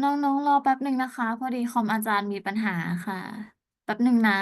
น้องๆรอแป๊บหนึ่งนะคะพอดีคอมอาจารย์มีปัญหาค่ะแป๊บหนึ่งนะ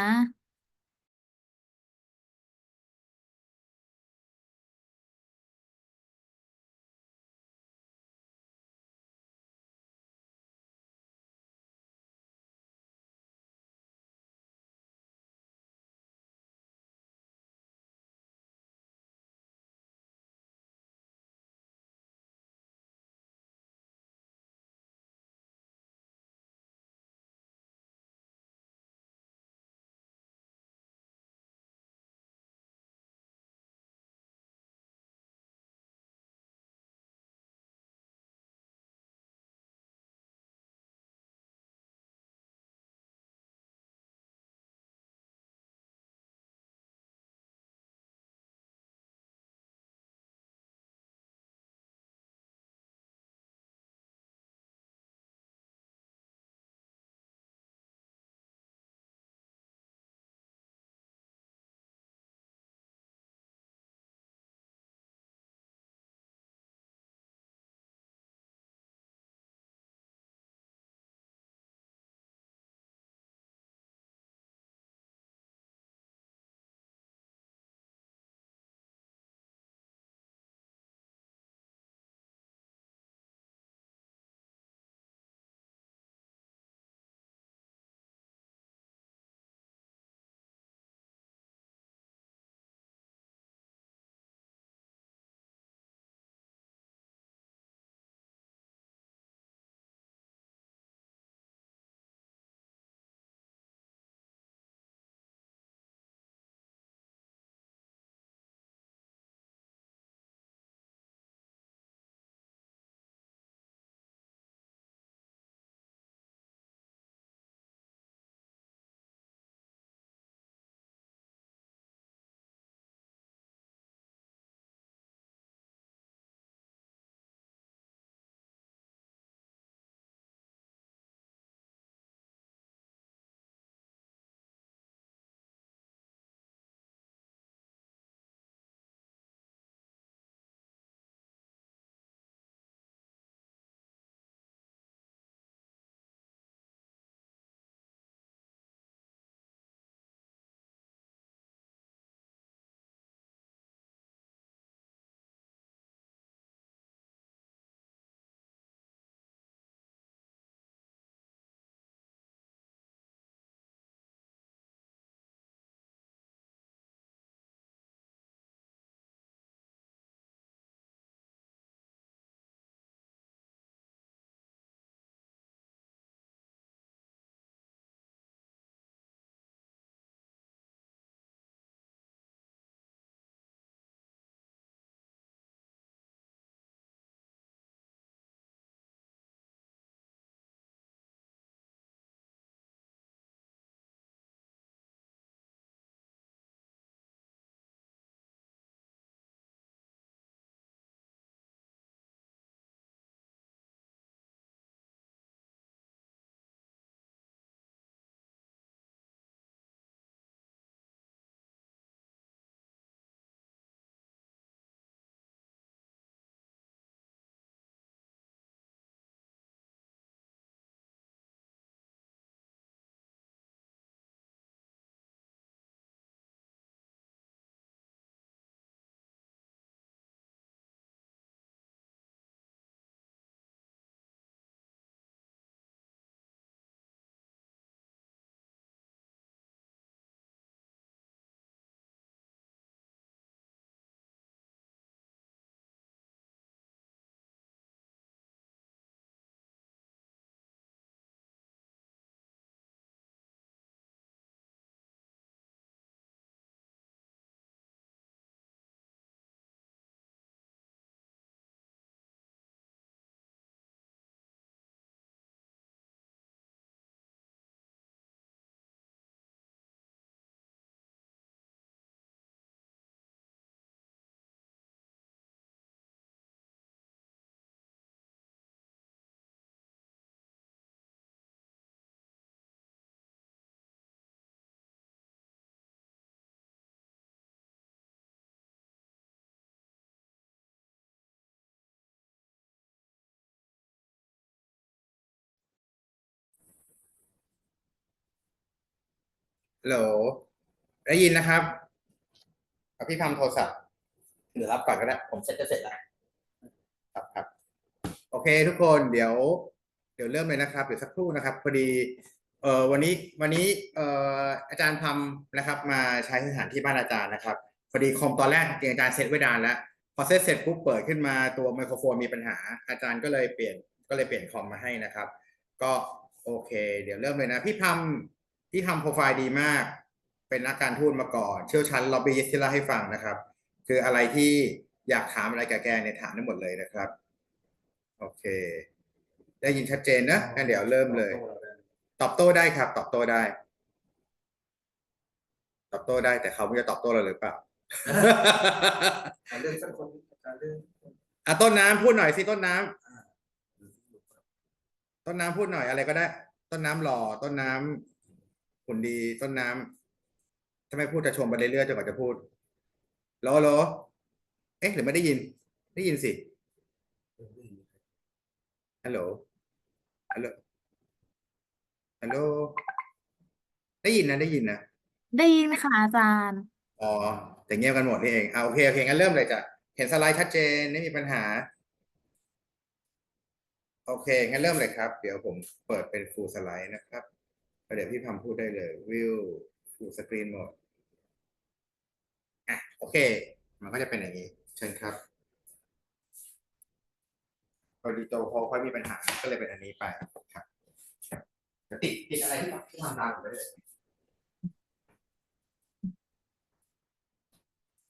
ฮัลโหลได้ยินนะครับพี่ทำโทรศัพท์เดี๋ยวรับก่อนก็ได้ผมเสร็จแล้วครับโอเคทุกคนเดี๋ยวเริ่มเลยนะครับเดี๋ยวสักครู่นะครับพอดีวันนี้อาจารย์ทำนะครับมาใช้สถานที่บ้านอาจารย์นะครับพอดีคอมตอนแรกอาจารย์เซตไว้นานแล้วพอเซตเสร็จปุ๊บเปิดขึ้นมาตัวไมโครโฟนมีปัญหาอาจารย์ก็เลยเปลี่ยนคอมมาให้นะครับก็โอเคเดี๋ยวเริ่มเลยนะพี่ทำโปรไฟล์ดีมากเป็นนักการทูตมาก่อนเชี่ยวชาญล็อบบี้ยิสต์ที่เล่าให้ฟังนะครับคืออะไรที่อยากถามอะไรกับแกเนี่ยถามได้หมดเลยนะครับโอเคได้ยินชัดเจนนะงั้นเดี๋ยวเริ่มเลยตอบโต้ได้ครับตอบโต้ได้แต่เขาไม่จะตอบโต้เราหรือเปล่าเรื่องสักคนต้นน้ำพูดหน่อยสิต้นน้ำพูดหน่อยอะไรก็ได้ต้นน้ำหล่อต้นน้ำหุ่นดีต้นน้ำถ้าไม่พูดจะชมไปเรื่อยๆจนกว่าจะพูดโลเอ๊ะหรือไม่ได้ยินสิฮัลโหลฮัลโหลฮัลโหลได้ยินนะได้ยินค่ะอาจารย์อ๋อแต่เงียบกันหมดนี่เองโอเคงั้นเริ่มเลยจ้ะเห็นสไลด์ชัดเจนไม่มีปัญหาโอเคงั้นเริ่มเลยครับเดี๋ยวผมเปิดเป็น full slide นะครับเดี๋ยวพี่ทำพูดได้เลย view full screen mode โอเคมันก็จะเป็นอย่างนี้เชิญครับพอดีโตพอค่อยมีปัญหาก็เลยเป็นอันนี้ไปครับติดอะไรที่ทำตามผมได้เลย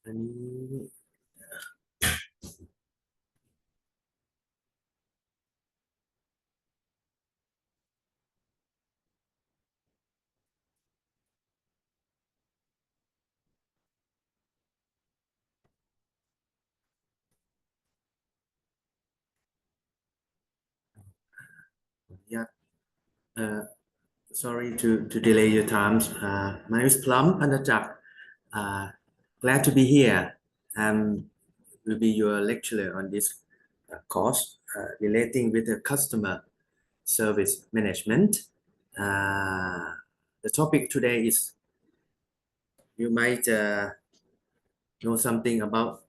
อันนี้ Yeah, sorry to delay your times. My name is Plum Panajak. Glad to be here. Will be your lecturer on this course relating with the customer service management. The topic today is you might know something about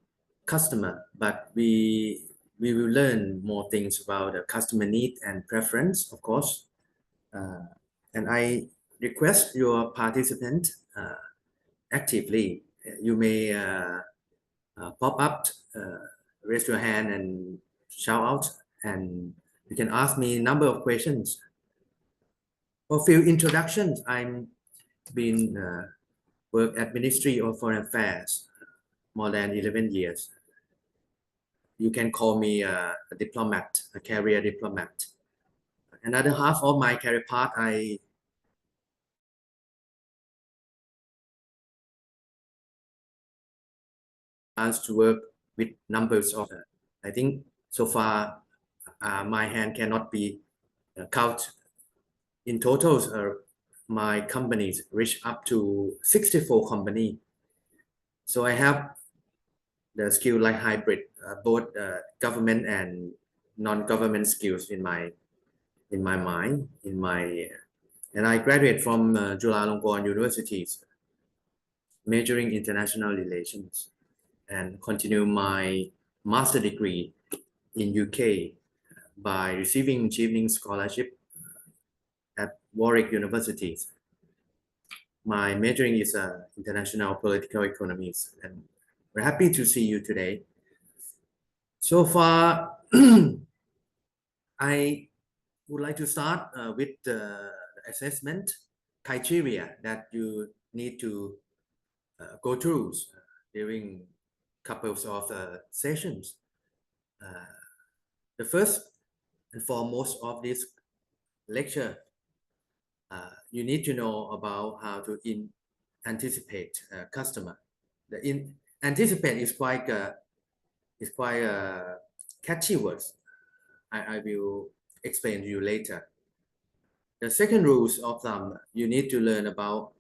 customer, but we will learn more things about the customer need and preference, of course. And I request your participant actively. You may pop up, raise your hand and shout out, and you can ask me a number of questions. For few introductions, I'm been work at Ministry of Foreign Affairs more than 11 years. You can call me a diplomat, a career diplomat. Another half of my career path, I chance to work with numbers of, I think so far my hand cannot be count in total. My companies reach up to 64 companies. So I have the skill like hybrid, both government and non-government skills in my mind, and I graduate from Chulalongkorn Universities, majoring international relations, and continue my master degree in UK by receiving Chevening Scholarship at Warwick University. My majoring is international political economies, and we're happy to see you today. So far, I would like to start with the assessment criteria that you need to go through during couples of sessions. The first and foremost of this lecture, you need to know about how to anticipate customer. The anticipate is quite a catchy word. I will explain to you later. The second rules of thumb, you need to learn about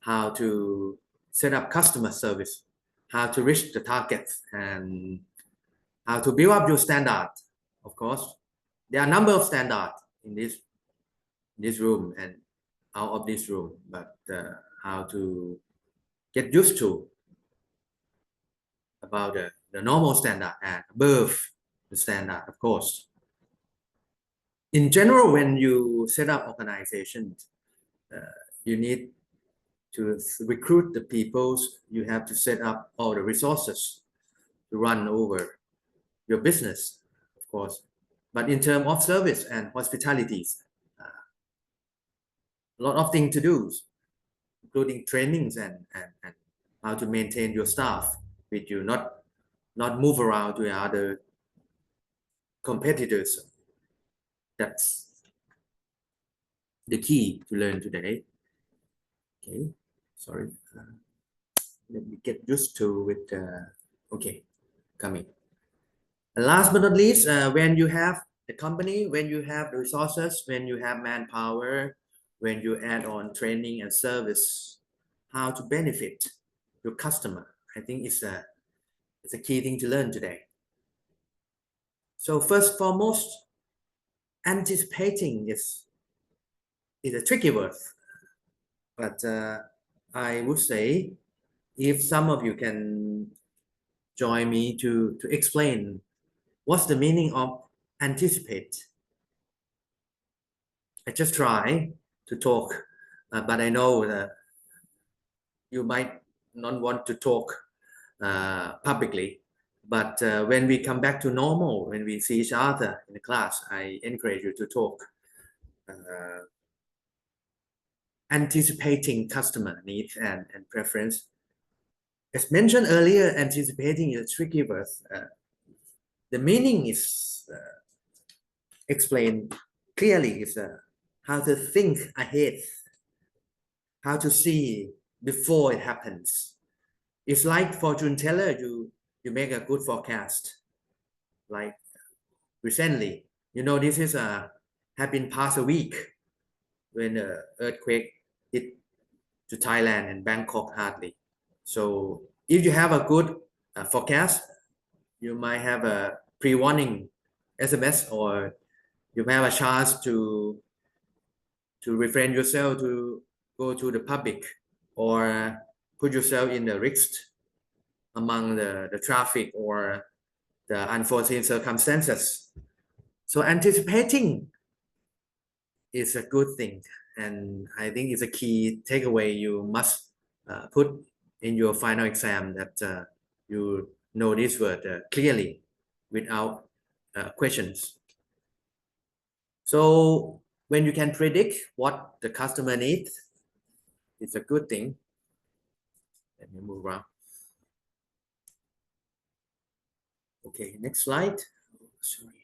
how to set up customer service, how to reach the targets, and how to build up your standard. Of course, there are a number of standards in this room and out of this room, but how to get used to about the normal standard and above the standard, of course. In general, when you set up organizations, you need to recruit the people. You have to set up all the resources to run over your business, of course. But in terms of service and hospitalities, a lot of things to do, including trainings and how to maintain your staff with you, not move around to other competitors. That's the key to learn today. Okay, sorry. Let me get used to with. Okay, coming. And last but not least, when you have the company, when you have the resources, when you have manpower, when you add on training and service, how to benefit your customer. I think it's a key thing to learn today. So first foremost, anticipating is a tricky word, but I would say if some of you can join me to explain what's the meaning of anticipate. I just try to talk, but I know that you might not want to talk publicly. But when we come back to normal, when we see each other in the class, I encourage you to talk. Anticipating customer needs and preference. As mentioned earlier, anticipating is a tricky word. The meaning is explained clearly is how to think ahead, how to see before it happens. It's like fortune teller, you make a good forecast. Like recently, this is have been past a week when the earthquake hit to Thailand and Bangkok hardly. So if you have a good forecast, you might have a pre-warning SMS, or you may have a chance to refrain yourself to go to the public or put yourself in the risk among the traffic or the unforeseen circumstances. So anticipating is a good thing, and I think it's a key takeaway you must put in your final exam, that you know this word clearly without questions. So when you can predict what the customer needs, it's a good thing. Let me move around. Okay, next slide. Oh, sorry,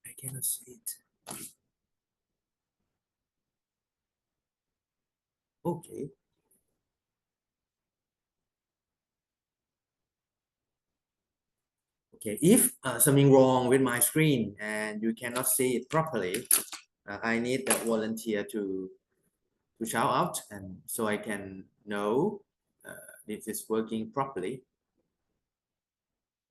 I cannot see it. Okay. Okay, if something wrong with my screen and you cannot see it properly, I need a volunteer to shout out, and so I can know if it's working properly.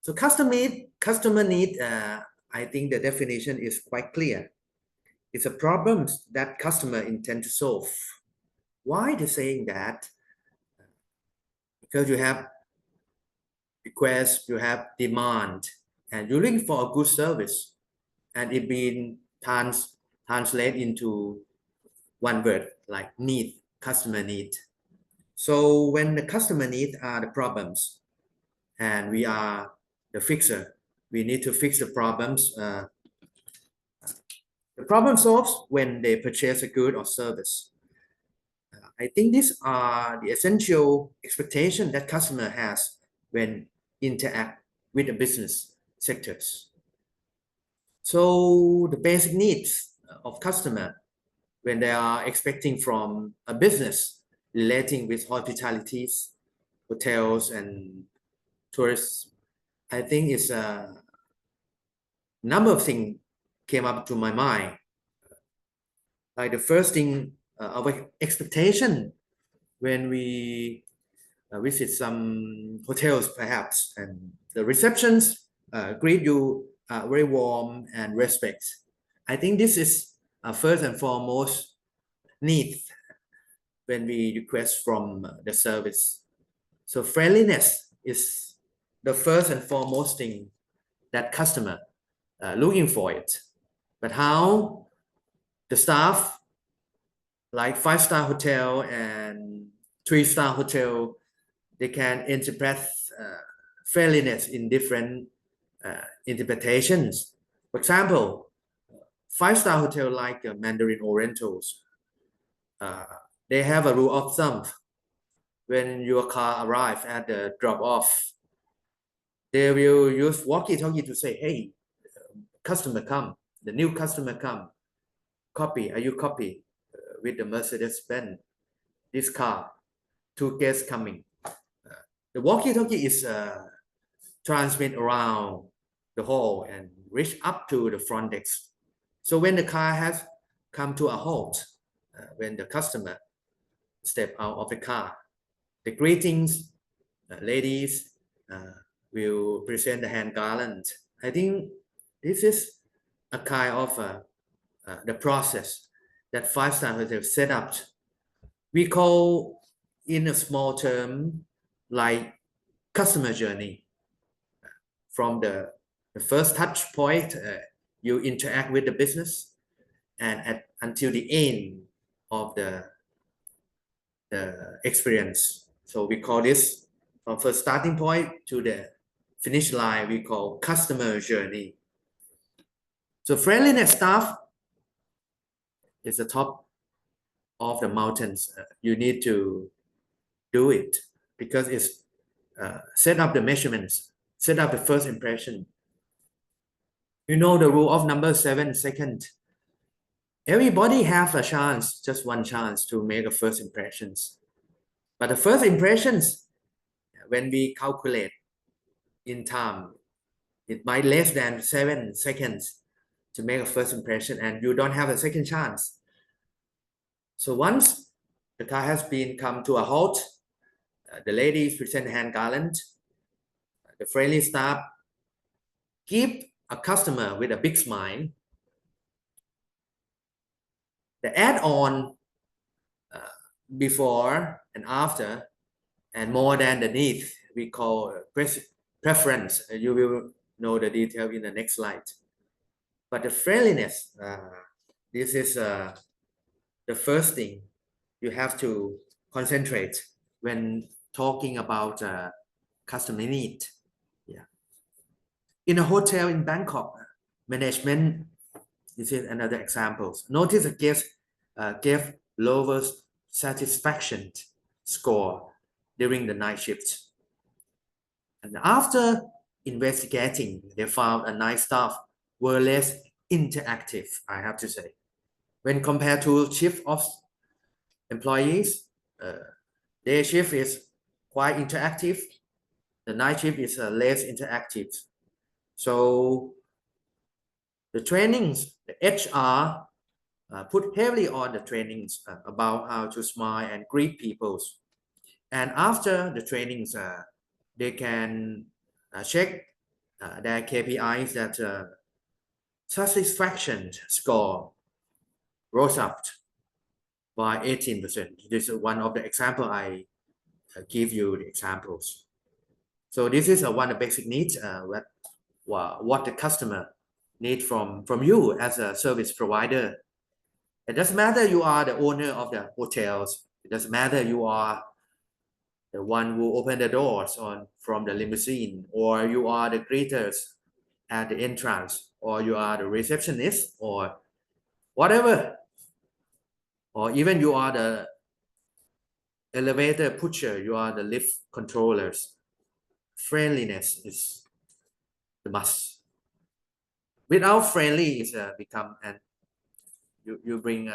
So customer need, I think the definition is quite clear. It's a problem that customer intend to solve. Why they saying that? Because you have request, you have demand, and you're looking for a good service, and it being translate into one word like need, customer need. So when the customer need are the problems, and we are the fixer, we need to fix the problems. The problem solves when they purchase a good or service. I think these are the essential expectation that customer has when interact with the business sectors. So the basic needs of customer when they are expecting from a business relating with hospitalities, hotels, and tourists, I think it's a number of things came up to my mind. Like the first thing, our expectation when we visit some hotels perhaps, and the receptions greet you very warm and respect. I think this is first and foremost need when we request from the service. So friendliness is the first and foremost thing that customer looking for it. But how the staff, like 5-star hotel and 3-star hotel, they can interpret friendliness in different interpretations. For example, 5-star hotel like Mandarin Orientals, uh, they have a rule of thumb. When your car arrives at the drop off, they will use walkie-talkie to say, "Hey, customer come, the new customer come. Copy, are you copy with the Mercedes-Benz? This car, 2 guests coming." The walkie-talkie is transmit around the hall and reach up to the front desk. So when the car has come to a halt, when the customer step out of the car, the greetings, ladies, will present the hand garland. I think this is a kind of the process that 5-star hotel set up. We call in a small term like customer journey. From the first touch point, you interact with the business, and until the end of the experience. So we call this from first starting point to the finish line, we call customer journey. So friendliness staff is the top of the mountains. You need to do it because it's set up the measurements, set up the first impression. You know the rule of number 7 second. Everybody have a chance, just one chance to make a first impressions. But the first impressions, when we calculate in time, it might less than 7 seconds to make a first impression, and you don't have a second chance. So once the car has been come to a halt, the ladies present hand garland, the friendly staff give a customer with a big smile. The add-on before and after, and more than the need, we call preference. You will know the detail in the next slide. But the friendliness, this is the first thing you have to concentrate when talking about customer need. Yeah. In a hotel in Bangkok, management, this is another example. Notice a guest gave lowest satisfaction score during the night shift. And after investigating, they found a night staff were less interactive, I have to say. When compared to shift of employees, day shift is quite interactive. The night shift is less interactive. So the trainings, the HR put heavily on the trainings about how to smile and greet people. And after the trainings, they can check their KPIs that satisfaction score rose up by 18%. This is one of the example I give you the examples. So this is one of the basic needs what the customer need from you as a service provider. It doesn't matter you are the owner of the hotels. It doesn't matter you are the one who open the doors from the limousine, or you are the greeters at the entrance, or you are the receptionist, or whatever, or even you are the elevator pusher, you are the lift controllers. Friendliness is the must. Without friendly, it's become and you bring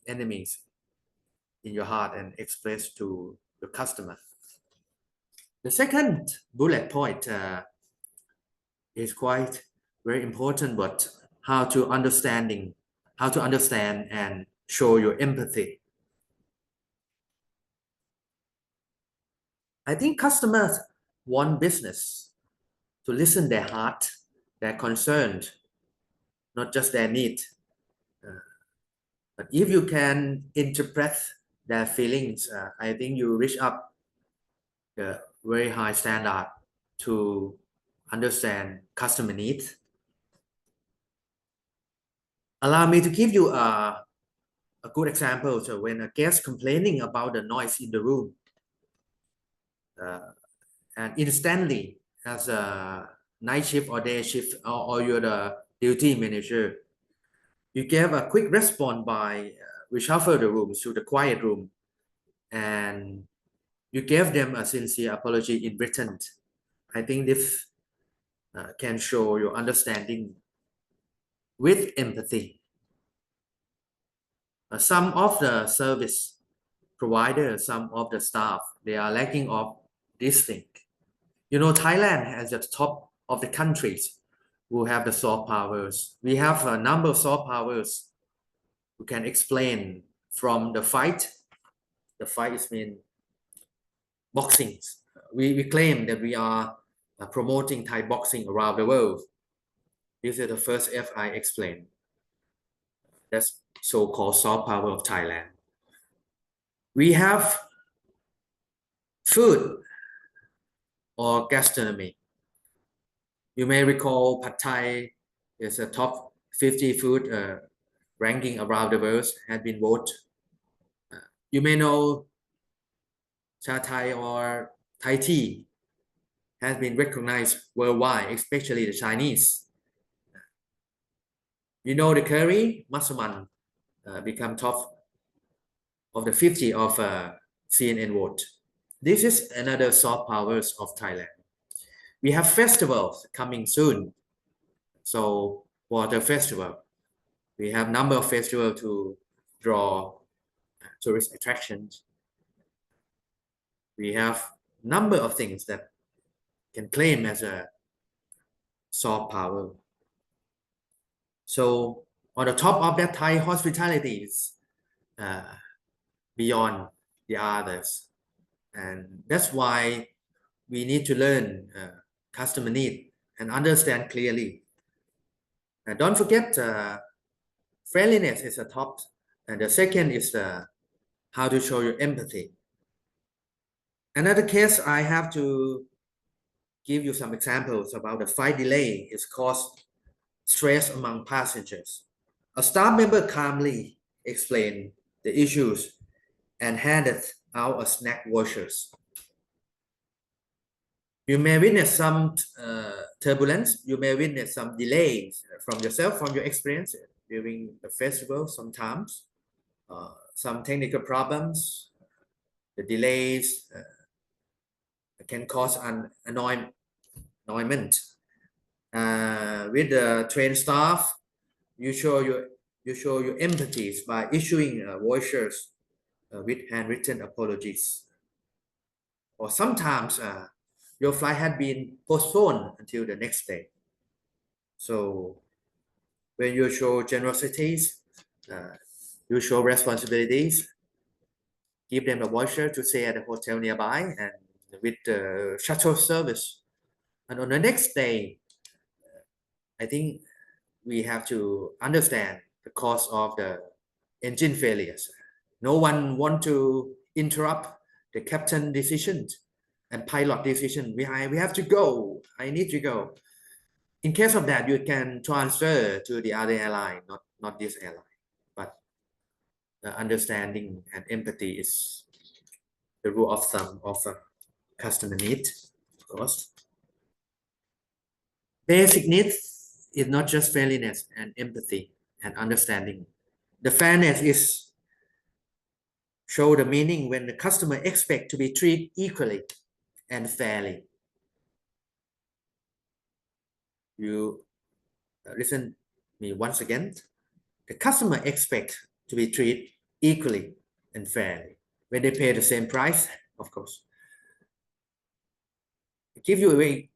enemies in your heart and express to the customer. The second bullet point is quite very important, but how to understand and show your empathy. I think customers want business to listen their heart, their concern, not just their need. But if you can interpret their feelings. I think you reach up the very high standard to understand customer needs. Allow me to give you a good example. So when a guest complaining about the noise in the room, uh, and instantly as a night shift or day shift, or you're the duty manager, you gave a quick response by reshuffle the rooms to the quiet room, and you gave them a sincere apology in written. I think this can show your understanding with empathy. Some of the service providers, some of the staff, they are lacking of this thing. You know, Thailand has the top of the countries who have the soft powers. We have a number of soft powers who can explain from the fight. The fight is mean boxing. We claim that we are promoting Thai boxing around the world. This is the first F I explained. That's so-called soft power of Thailand. We have food or gastronomy. You may recall Pad Thai is a top 50 food ranking around the world, has been voted. You may know Cha Thai or Thai tea has been recognized worldwide, especially the Chinese. You know the curry, Massaman, become top of the 50 of CNN vote. This is another soft powers of Thailand. We have festivals coming soon. So for the festival, we have number of festivals to draw tourist attractions. We have number of things that can claim as a soft power. So on the top of that, Thai hospitality is beyond the others, and that's why we need to learn customer need and understand clearly. Don't forget, friendliness is a top, and the second is how to show your empathy. Another case I have to give you some examples about the flight delay is caused stress among passengers. A staff member calmly explained the issues and handed out a snack vouchers. You may witness some turbulence. You may witness some delays from yourself, from your experience during the festival sometimes. Some technical problems, the delays can cause an annoyment. With the train staff, you show your empathies by issuing vouchers with handwritten apologies. Or sometimes your flight had been postponed until the next day. So when you show generosities, you show responsibilities, give them a voucher to stay at a hotel nearby and with the shuttle service. And on the next day, I think we have to understand the cause of the engine failures. No one want to interrupt the captain decision and pilot decision. We have to go. I need to go. In case of that, you can transfer to the other airline, not this airline. But the understanding and empathy is the rule of thumb of a customer need, of course. Basic needs is not just friendliness and empathy and understanding. The fairness is show the meaning when the customer expect to be treated equally and fairly. You listen me once again. The customer expect to be treated equally and fairly when they pay the same price, of course. I give you a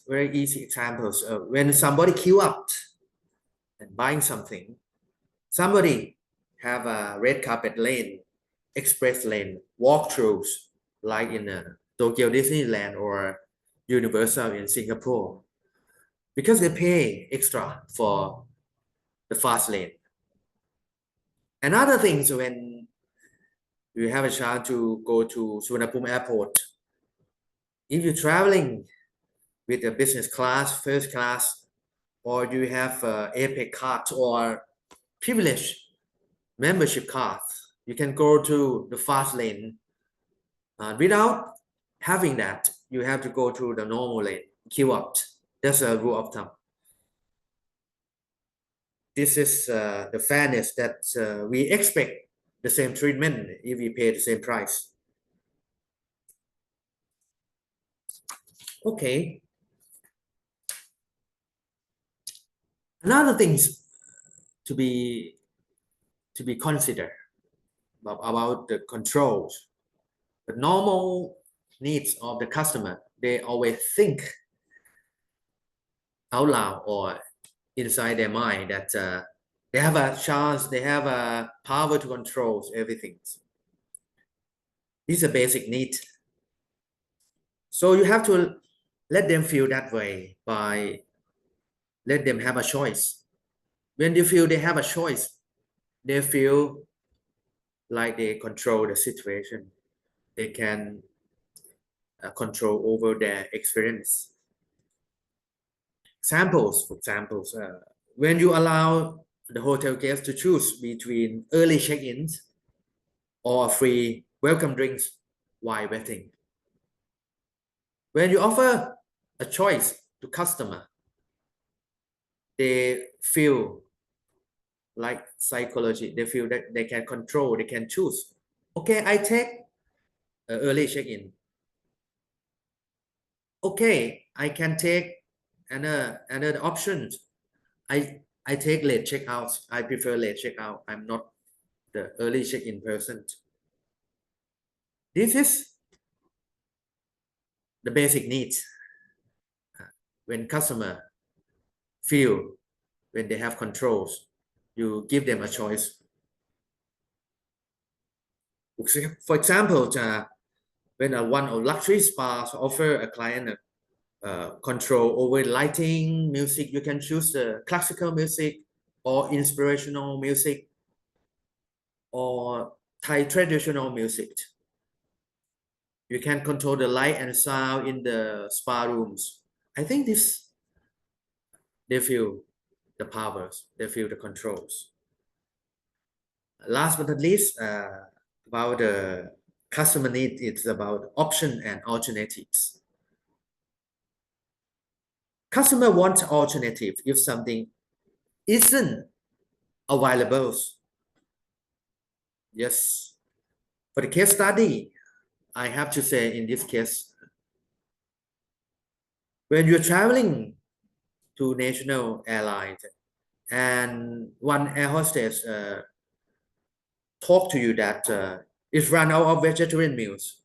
very easy examples. When somebody queue up and buying something, somebody have a red carpet lane, express lane, walkthroughs like in Tokyo Disneyland or Universal in Singapore, because they pay extra for the fast lane. Another thing is when you have a chance to go to Suvarnabhumi Airport. If you're traveling with a business class, first class, or you have APEC card or privilege membership card, you can go to the fast lane. Without having that, you have to go to the normal lane, queue up. That's a rule of thumb. This is the fairness that we expect the same treatment if we pay the same price. Okay. Another things to be considered about the controls, the normal needs of the customer. They always think out loud or inside their mind that they have a chance, they have a power to control everything. This is a basic need. So you have to let them feel that way by let them have a choice. When they feel they have a choice, they feel like they control the situation. They can control over their experience. For examples, when you allow the hotel guests to choose between early check-ins or free welcome drinks while waiting. When you offer a choice to customer, they feel like psychology. They feel that they can control, they can choose. Okay, I take early check-in. Okay, I can take another options. I take late check-out. I prefer late check-out. I'm not the early check-in person. This is the basic needs. When customer feel when they have controls, you give them a choice. For example, when one of luxury spas offer a client control over lighting, music, you can choose the classical music or inspirational music or Thai traditional music. You can control the light and sound in the spa rooms. I think this, they feel the powers, they feel the controls. Last but not least, about the customer need, it's about option and alternatives. Customer wants alternative if something isn't available. Yes. For the case study, I have to say in this case, when you're traveling to national airlines and one air hostess talk to you that it's run out of vegetarian meals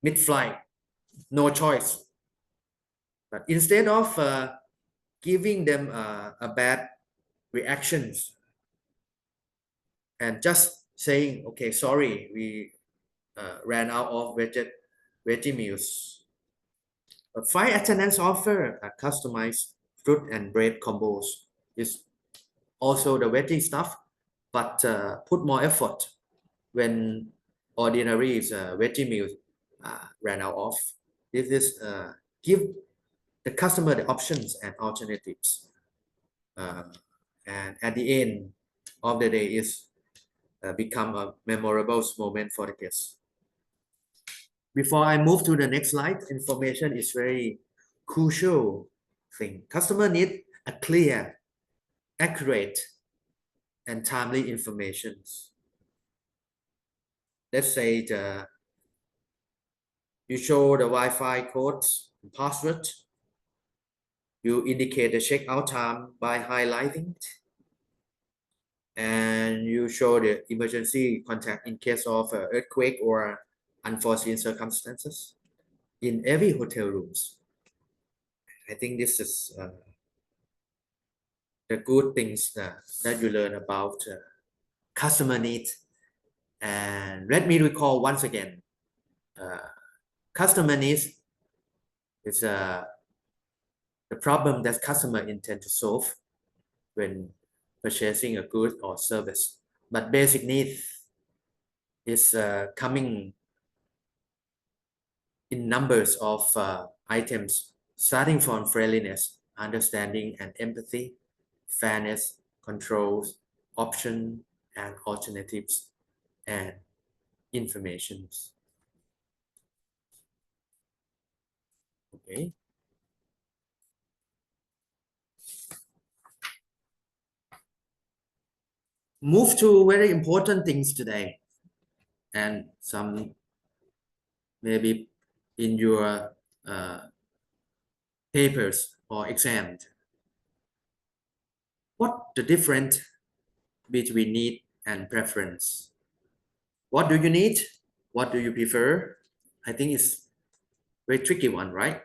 mid-flight, no choice. But instead of giving them a bad reactions and just saying, okay, sorry, we ran out of veggie meals. Flight attendants offer a customized fruit and bread combos. It's also the veggie stuff, but put more effort when ordinary veggie meals ran out of. This is give the customer the options and alternatives. And at the end of the day is become a memorable moment for the guests. Before I move to the next slide, information is very crucial thing. Customer need a clear, accurate, and timely information. Let's say you show the Wi-Fi codes and password. You indicate the checkout time by highlighting it. And you show the emergency contact in case of earthquake or unforeseen circumstances in every hotel rooms. I think this is the good things that you learn about customer needs. And let me recall once again, customer needs is the problem that customer intend to solve when purchasing a good or service. But basic needs is coming in numbers of items, starting from friendliness, understanding and empathy, fairness, controls, option and alternatives, and informations. Okay. Move to very important things today, and some maybe in your uh, papers or exam. What the difference between need and preference? What do you need? What do you prefer? I think it's very tricky one, right?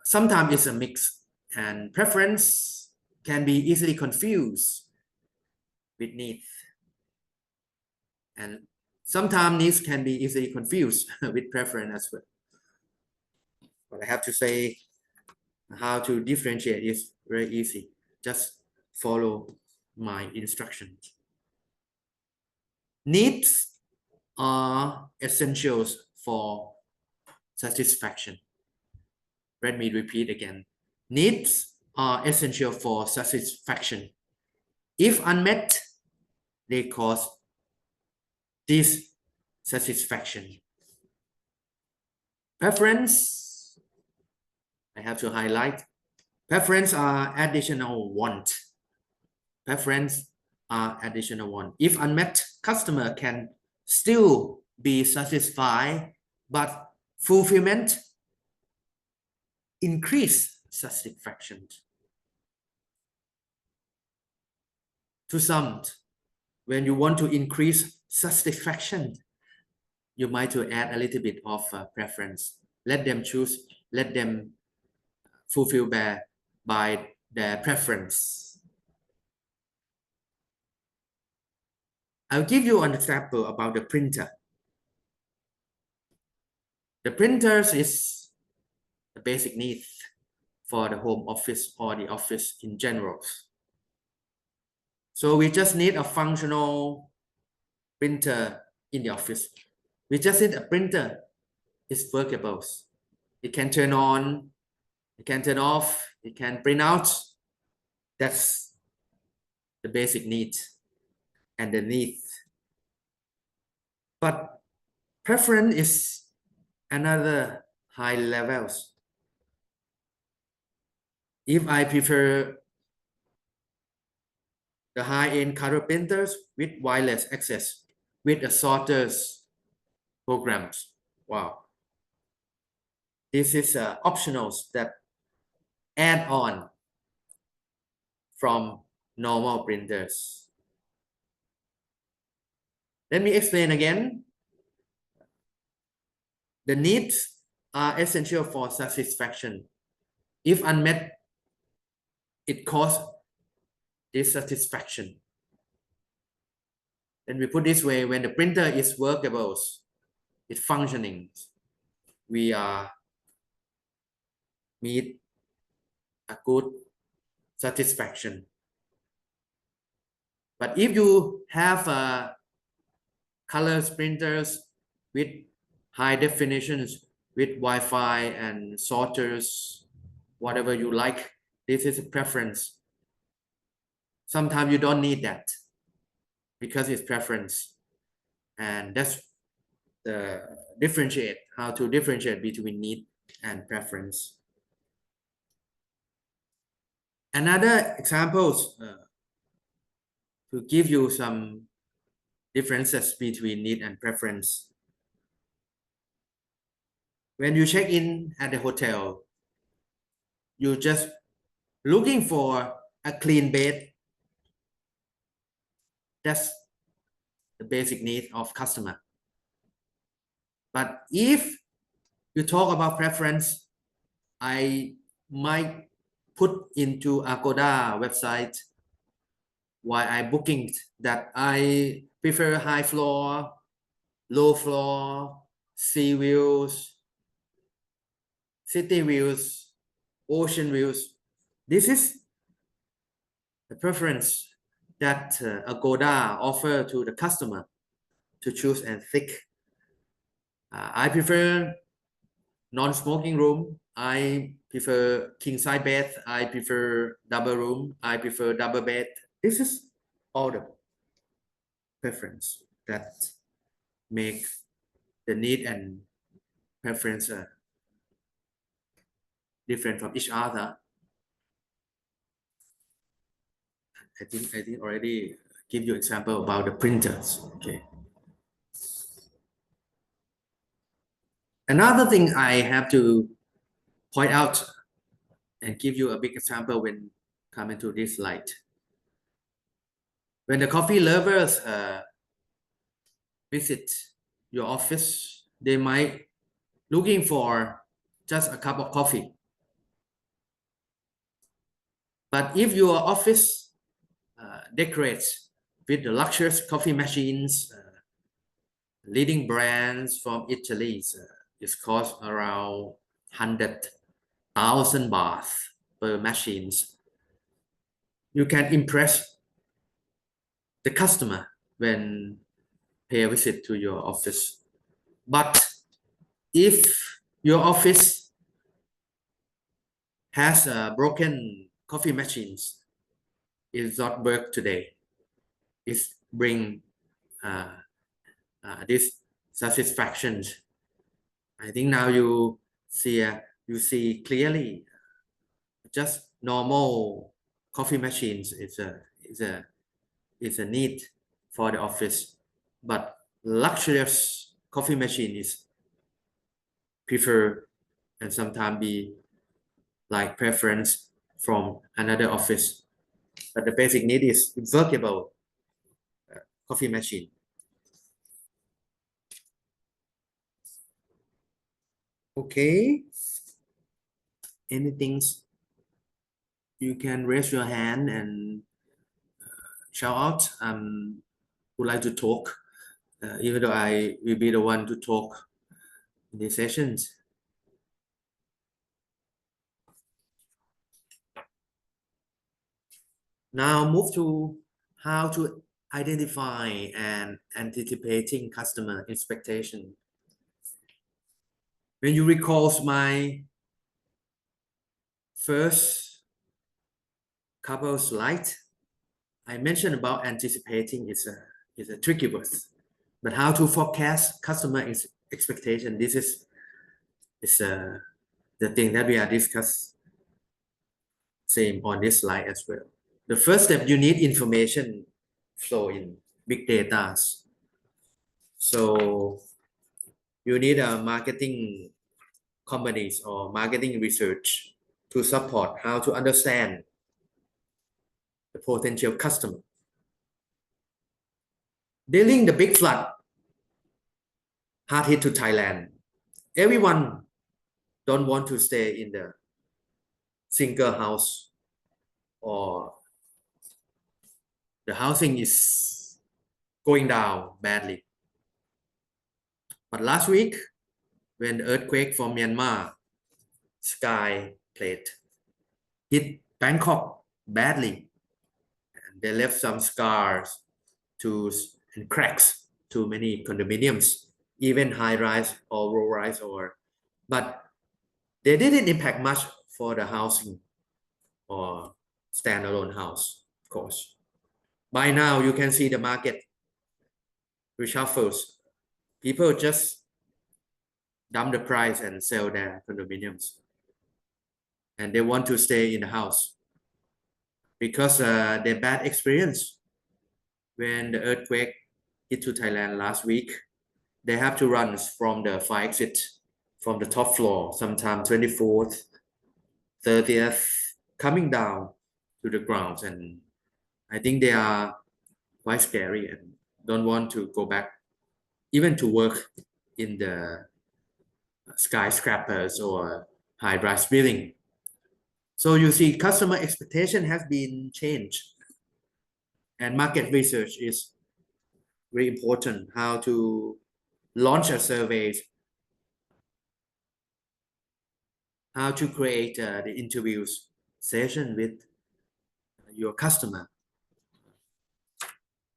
Sometimes it's a mix, and preference can be easily confused with need, and sometimes needs can be easily confused with preference as well. But I have to say, how to differentiate is very easy. Just follow my instructions. Needs are essentials for satisfaction. Let me repeat again. Needs are essential for satisfaction. If unmet, they cause dissatisfaction. Preference, I have to highlight. Preference are additional want. Preference are additional want. If unmet, customer can still be satisfied, but fulfillment increase satisfaction. To some, when you want to increase satisfaction, you might to add a little bit of preference. Let them choose, let them fulfill by their preference. I'll give you an example about the printer. The printers is the basic need for the home office or the office in general. So we just need a functional printer in the office. We just need a printer. It's workable. It can turn on, it can turn off, it can print out. That's the basic need and the need. But preference is another high levels. If I prefer the high-end color printers with wireless access, with the sorters programs, wow. This is optionals that add on from normal printers. Let me explain again. The needs are essential for satisfaction. If unmet, it causes dissatisfaction. Then we put this way, when the printer is workable, it's functioning, we meet a good satisfaction. But if you have color printers with high definitions, with Wi-Fi and sorters, whatever you like, this is a preference. Sometimes you don't need that because it's preference. And that's the differentiate, how to differentiate between need and preference. Another examples to give you some differences between need and preference. When you check in at the hotel, you just looking for a clean bed. That's the basic need of customer. But if you talk about preference, I might put into Agoda website why I booking that I prefer high floor, low floor, sea views, city views, ocean views. This is the preference that Agoda offer to the customer. to choose and thick. I prefer non-smoking room. I prefer king size bed. I prefer double room. I prefer double bed. This is all the preference that make the need and preference different from each other. I think already give you example about the printers. Okay. Another thing I have to point out and give you a big example when coming to this light. When the coffee lovers visit your office, they might looking for just a cup of coffee. But if your office decorates with the luxurious coffee machines, leading brands from Italy, it costs around 100,000 baht per machines. You can impress the customer when pay a visit to your office. But if your office has broken coffee machines, it does not work today. It bring this satisfaction. I think now you see clearly just normal coffee machines is a need for the office, but luxurious coffee machine is prefer and sometimes be like preference from another office. But the basic need is workable coffee machine. Okay. Anything you can raise your hand and shout out. Would like to talk, even though I will be the one to talk in these sessions. Now move to how to identify and anticipating customer expectation. When you recall my first couple slides, I mentioned about anticipating is a tricky word, but how to forecast customer expectation. This is the thing that we are discuss same on this slide as well. The first step, you need information flow in big data. So you need a marketing companies or marketing research to support how to understand the potential customer. During the big flood, hard hit to Thailand, everyone don't want to stay in the single house or the housing is going down badly. But last week, when the earthquake from Myanmar sky plate hit Bangkok badly, and they left some scars to and cracks to many condominiums, even high rise or low rise, but they didn't impact much for the housing or standalone house, of course. By now, you can see the market reshuffles. People just dump the price and sell their condominiums, and they want to stay in the house because their bad experience when the earthquake hit to Thailand last week. They have to run from the fire exit from the top floor, sometime 24th, 30th, coming down to the ground, and I think they are quite scary and don't want to go back even to work in the skyscrapers or high-rise building. So you see customer expectation has been changed, and market research is very important. How to launch a survey, how to create the interviews session with your customer,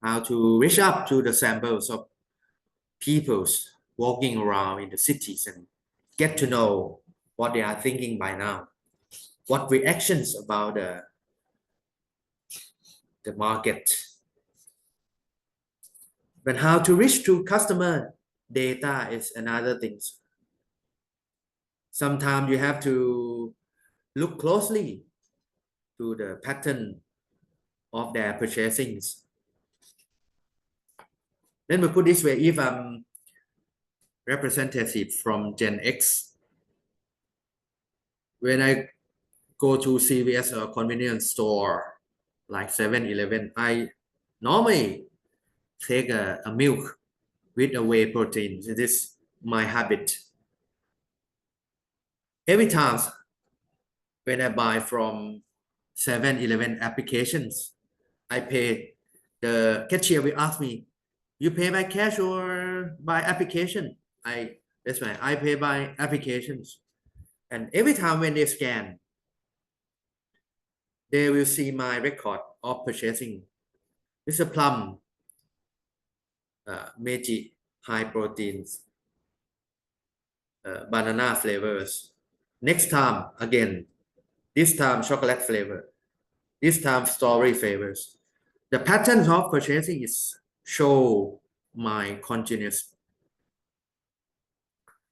how to reach up to the samples of peoples walking around in the cities and get to know what they are thinking by now, what reactions about the market. But how to reach to customer data is another thing. Sometimes you have to look closely to the pattern of their purchasing. Let me put this way, if I'm representative from Gen X, when I go to CVS or convenience store like 7-Eleven, I normally take a milk with a whey protein. It is my habit. Every time when I buy from 7-Eleven applications, I pay. The cashier will ask me, "You pay by cash or by application?" That's right. I pay by applications, and every time when they scan, they will see my record of purchasing. This is a Plum, Meiji high proteins, banana flavors. Next time again, this time chocolate flavor. This time strawberry flavors. The pattern of purchasing is show my continuous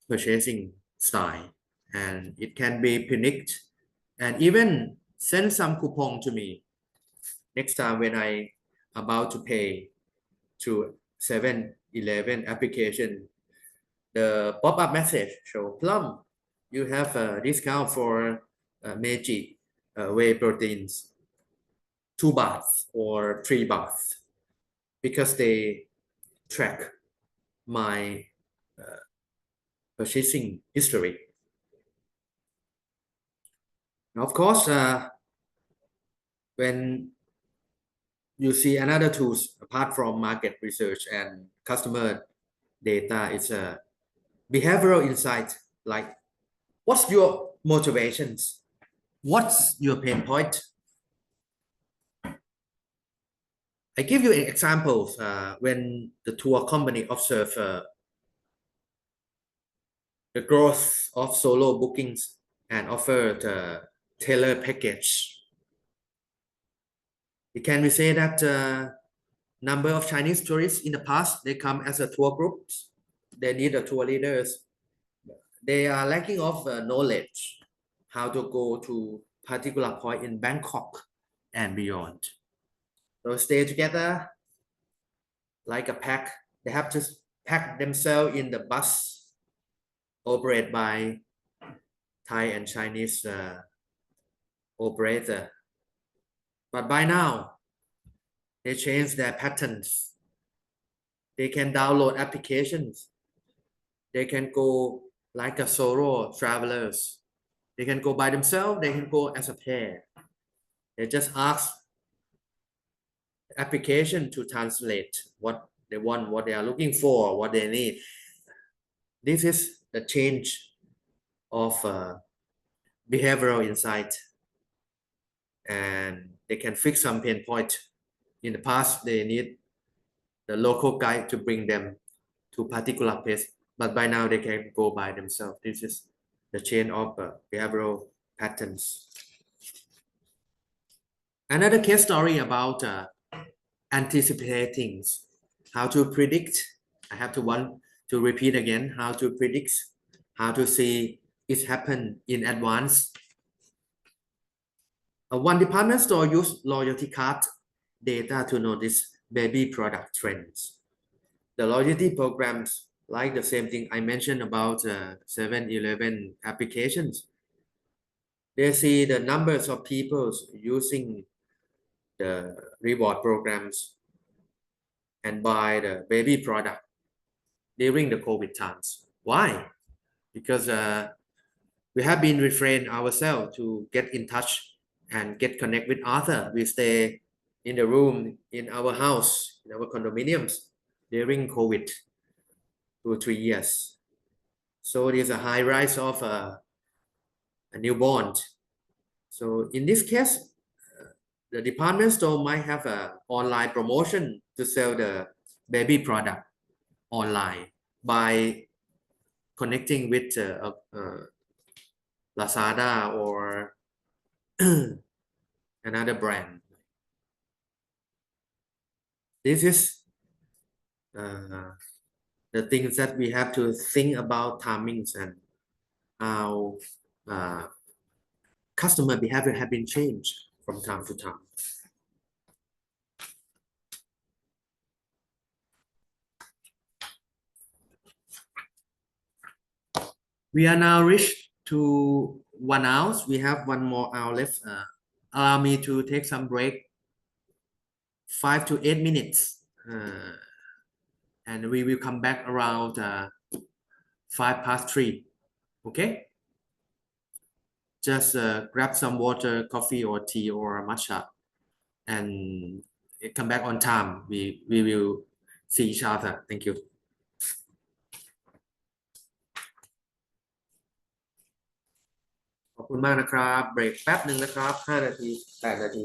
purchasing style, and it can be predict and even send some coupon to me next time when I about to pay to 7-Eleven application. The pop-up message show Plum, you have a discount for Meiji whey proteins, 2 baht or 3 baht, because they track my purchasing history. Now, of course, when you see another tools apart from market research and customer data, it's a behavioral insight, like what's your motivations, what's your pain point. I give you an example. When the tour company observe the growth of solo bookings and offer the tailor package, can we say that number of Chinese tourists in the past, they come as a tour group, they need a tour leaders, they are lacking of knowledge how to go to particular point in Bangkok and beyond. So stay together like a pack. They have to pack themselves in the bus operated by Thai and Chinese operator. But by now, they change their patterns. They can download applications. They can go like a solo travelers. They can go by themselves. They can go as a pair. They just ask the application to translate what they want, what they are looking for, what they need. This is the change of behavioral insight, and they can fix some pain point. In the past, they need the local guide to bring them to particular place, but by now they can go by themselves. This is the change of behavioral patterns. Another case story about anticipating, how to predict. I have to want to repeat again, how to predict, how to see it happen in advance. One department store use loyalty card data to notice baby product trends. The loyalty programs, like the same thing I mentioned about 7-Eleven applications, they see the numbers of people using the reward programs and buy the baby product during the COVID times. Why? Because we have been refrained ourselves to get in touch and get connect with others. We stay in the room in our house, in our condominiums during COVID 2 or 3 years. So there's a high rise of a newborn. So in this case, the department store might have an online promotion to sell the baby product online. by connecting with Lazada or another brand. This is uh, the things that we have to think about timings and how uh, customer behavior have been changed from time to time. We are now reached to 1 hour. We have one more hour left. Allow me to take some break, 5 to 8 minutes, and we will come back around 3 5. Okay, just grab some water, coffee, or tea, or matcha, and come back on time. We will see each other. Thank you. ขอบคุณมากนะครับเบรกแป๊บหนึ่งนะครับ5 นาที8 นาที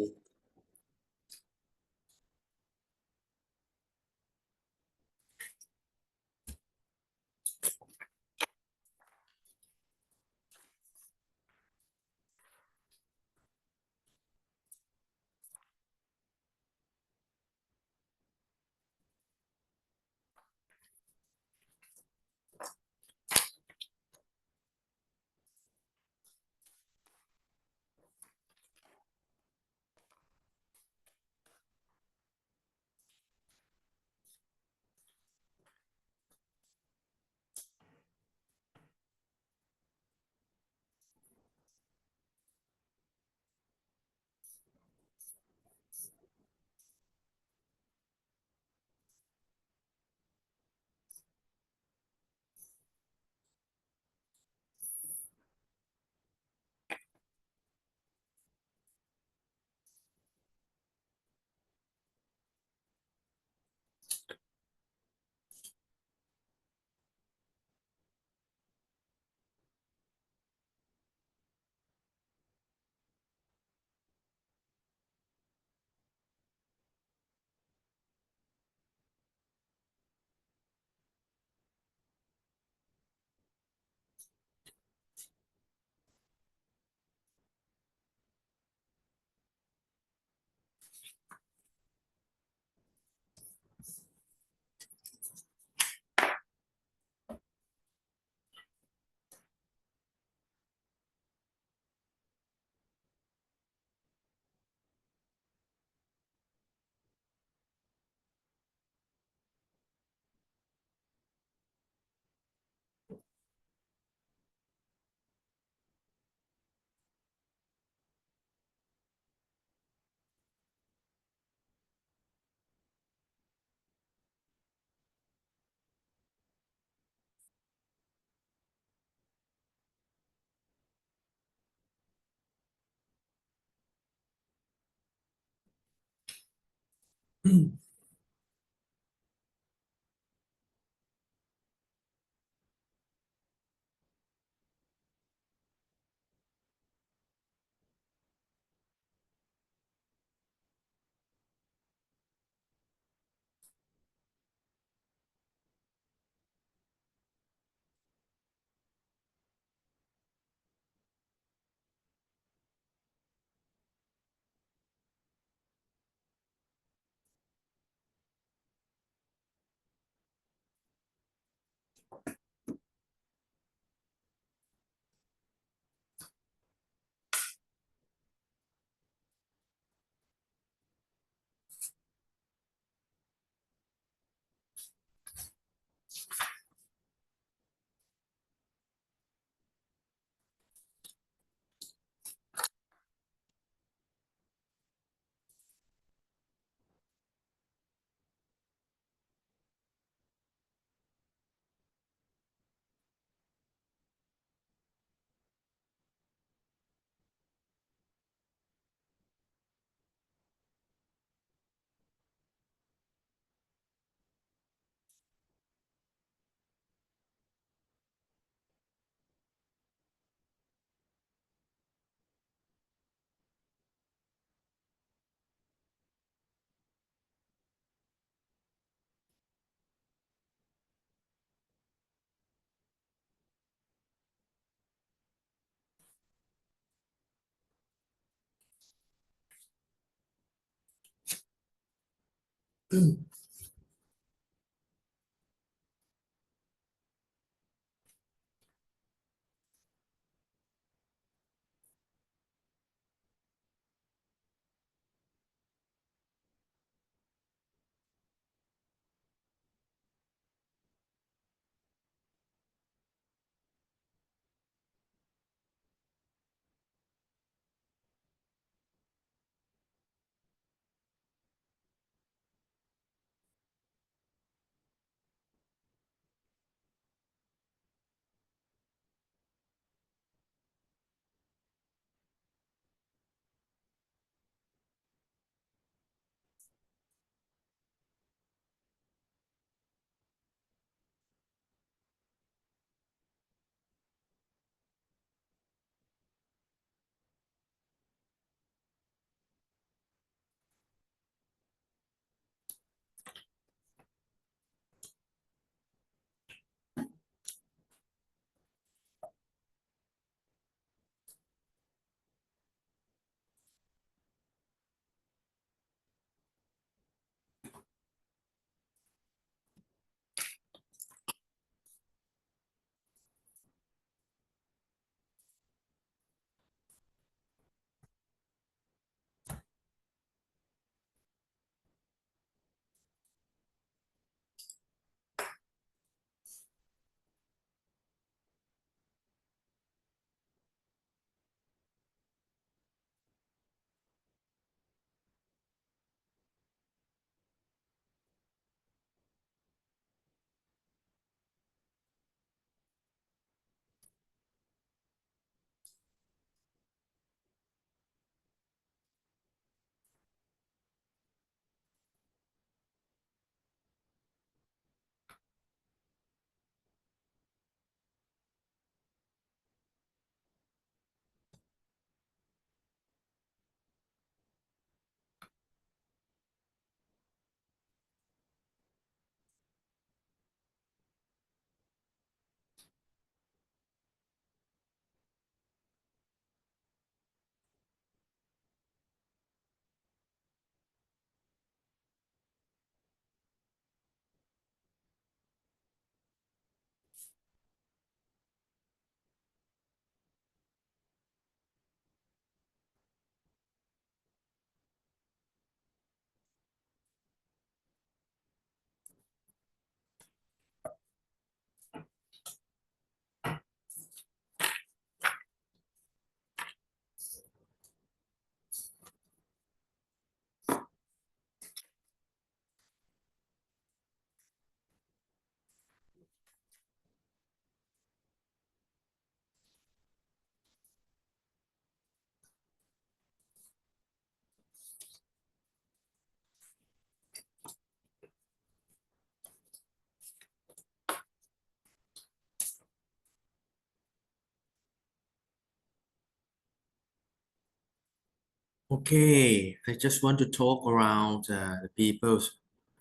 Okay, I just want to talk around the people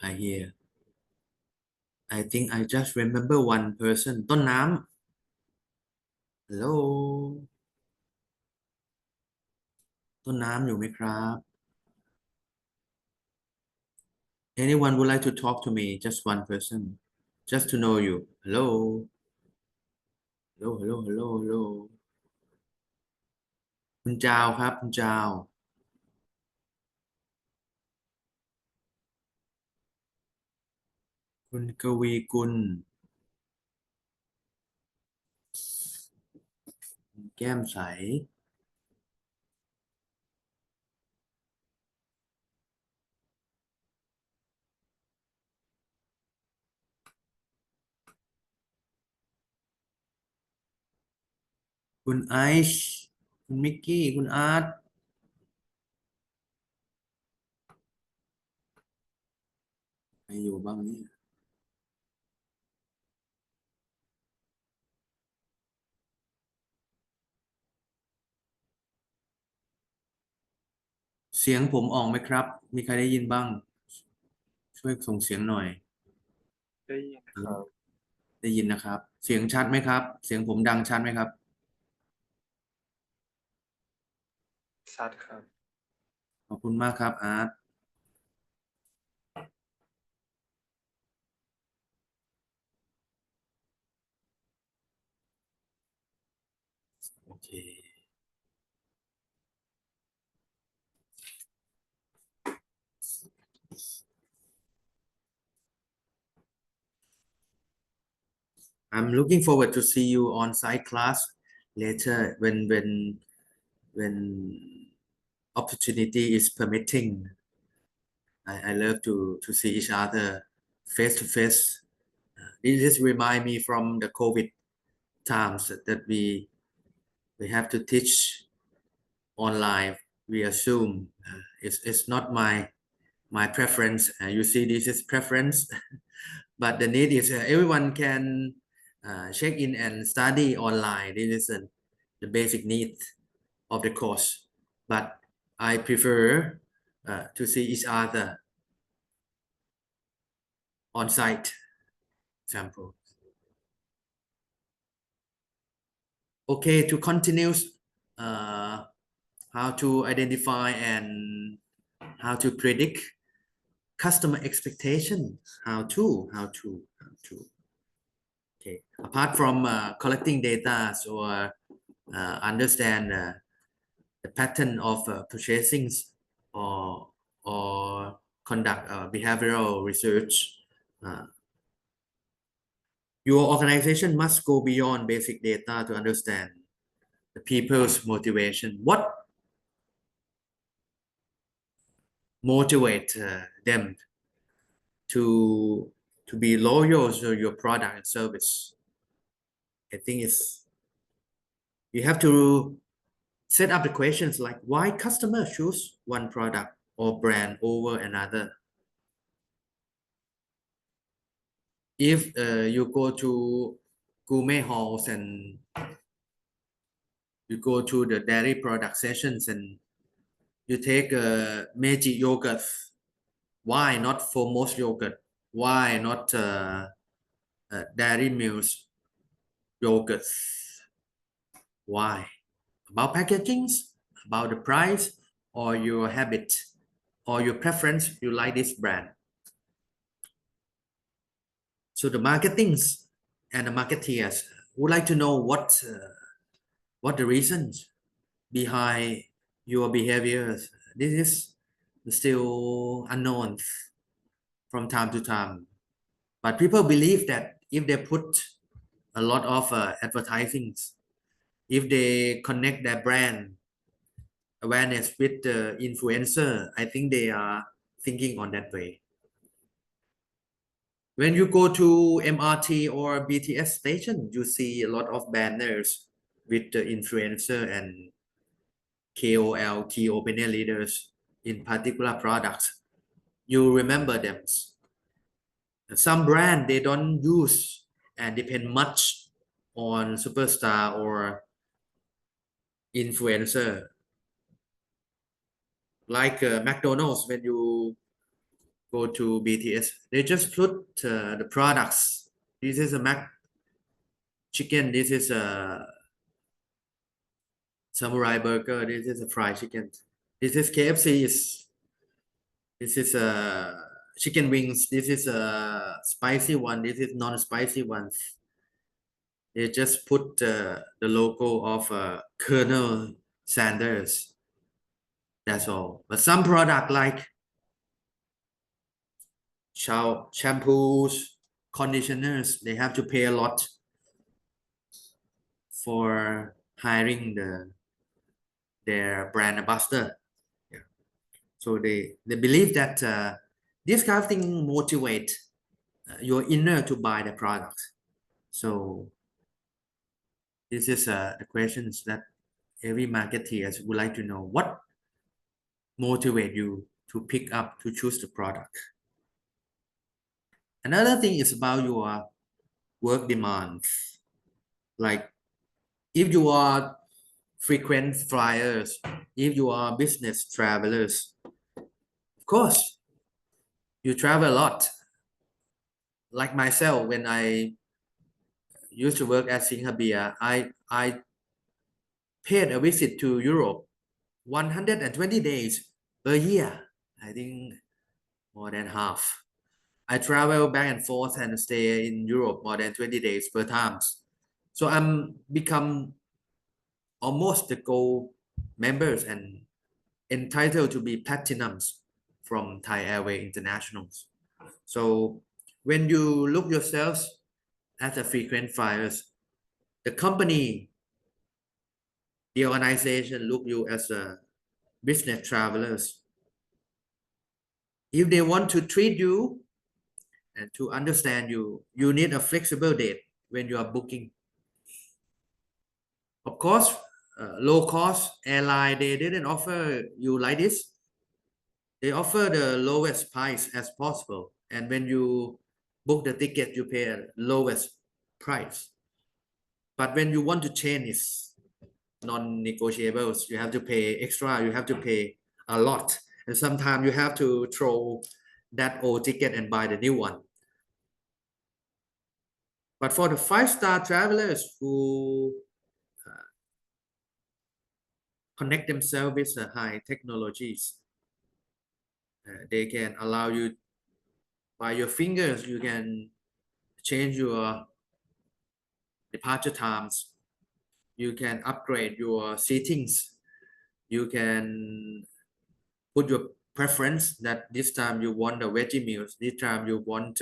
I hear. I think I just remember one person ต้นน้ำ Hello ต้นน้ำอยู่ไหมครับ Anyone would like to talk to me? Just one person. Just to know you. Hello. Hello, hello, hello, hello. คุณจาวครับคุณจาวคุณกวีกุลแก้มใสคุณไอซ์คุณมิกกี้คุณอาร์ตใครอยู่บ้างเนี่ยเสียงผมออกไหมครับมีใครได้ยินบ้างช่วยส่งเสียงหน่อยได้ยินครับได้ยินนะครับเสียงชัดไหมครับเสียงผมดังชัดไหมครับชัดครับขอบคุณมากครับอาร์ต I'm looking forward to see you on site class later when opportunity is permitting. I love to see each other face to face. This just remind me from the COVID times that we have to teach online via Zoom. It's not my preference. You see, this is preference, but the need is everyone can check in and study online. This is the basic need of the course. But I prefer to see each other on site. Example. Okay, to continue how to identify and how to predict customer expectation. How to. Okay. Apart from collecting data or understand the pattern of purchasing or conduct behavioral research, your organization must go beyond basic data to understand the people's motivation. What motivate them to be loyal to your product and service? I think it's you have to set up the questions like why customers choose one product or brand over another. If you go to gourmet halls and you go to the dairy product sessions and you take Meiji yogurt, why not for most yogurt? Why not dairy milks yogurt? Why? About packaging, about the price, or your habit, or your preference, you like this brand. So the marketings and the marketeers would like to know what the reasons behind your behaviors. This is still unknown from time to time. But people believe that if they put a lot of advertising, if they connect their brand awareness with the influencer, I think they are thinking on that way. When you go to MRT or BTS station, you see a lot of banners with the influencer and KOL, key opinion leaders in particular products. You remember them. Some brand they don't use and depend much on superstar or influencer. Like McDonald's, when you go to BTS, they just put the products. This is a Mac chicken. This is a samurai burger. This is a fried chicken. This is KFC. This is a chicken wings. This is a spicy one. This is non-spicy ones. They just put the logo of Colonel Sanders. That's all. But some product like shampoos, conditioners, they have to pay a lot for hiring their brand ambassador. Yeah. So they believe that this kind of thing motivate your inner to buy the product. So this is the questions that every marketer would like to know. What motivate you to pick up to choose the product? Another thing is about your work demands. Like if you are frequent flyers, if you are business travelers, of course you travel a lot. Like myself, when I used to work at Singapore, I paid a visit to Europe 120 days per year. I think more than half. I travel back and forth and stay in Europe more than 20 days per times. So I'm become almost the gold members and entitled to be platinums from Thai Airways Internationals. So when you look yourselves as a frequent flyers. The company, the organization look you as a business travelers. If they want to treat you and to understand you, you need a flexible date when you are booking. Of course, low cost airline, they didn't offer you like this. They offer the lowest price as possible. And when you book the ticket, you pay a lowest price. But when you want to change, it's non-negotiables. You have to pay extra. You have to pay a lot. And sometimes you have to throw that old ticket and buy the new one. But for the five-star travelers who connect themselves with high technologies, they can allow you by your fingers, you can change your departure times. You can upgrade your seatings. You can put your preference that this time you want the veggie meals. This time you want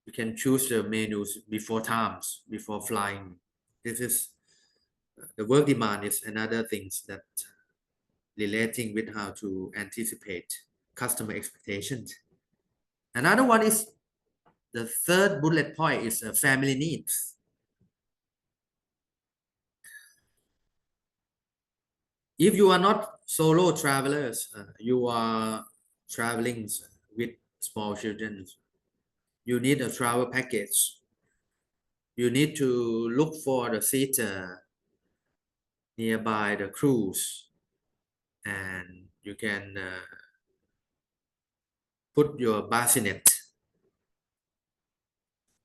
you can choose the menus before times before flying. This is the work demand is another things that relating with how to anticipate customer expectations. Another one is the third bullet point is family needs. If you are not solo travelers, you are traveling with small children, you need a travel package. You need to look for the seat nearby the cruise, and you can put your bassinet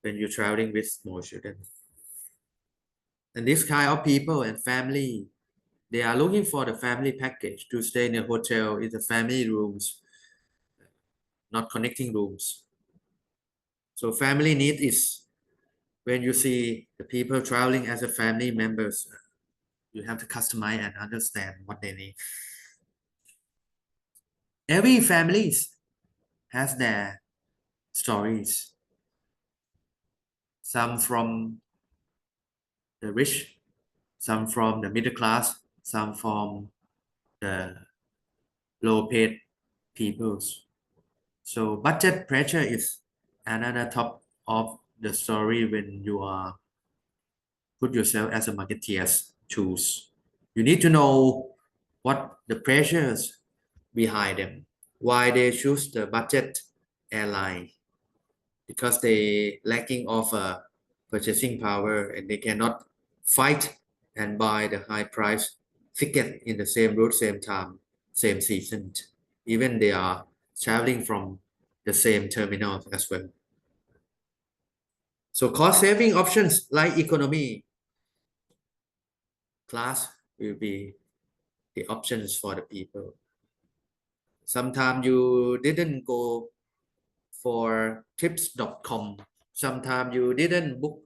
when you're traveling with small children. And this kind of people and family, they are looking for the family package to stay in a hotel in the family rooms, not connecting rooms. So family need is when you see the people traveling as a family members, you have to customize and understand what they need. Every family has their stories. Some from the rich, some from the middle class, some from the low paid peoples. So budget pressure is another top of the story when you are put yourself as a marketeer's shoes. You need to know what the pressures behind them, why they choose the budget airline, because they lacking of purchasing power and they cannot fight and buy the high price ticket in the same route, same time, same season, even they are traveling from the same terminal as well. So cost saving options like economy class will be the options for the people. Sometimes you didn't go for tips.com. Sometimes you didn't book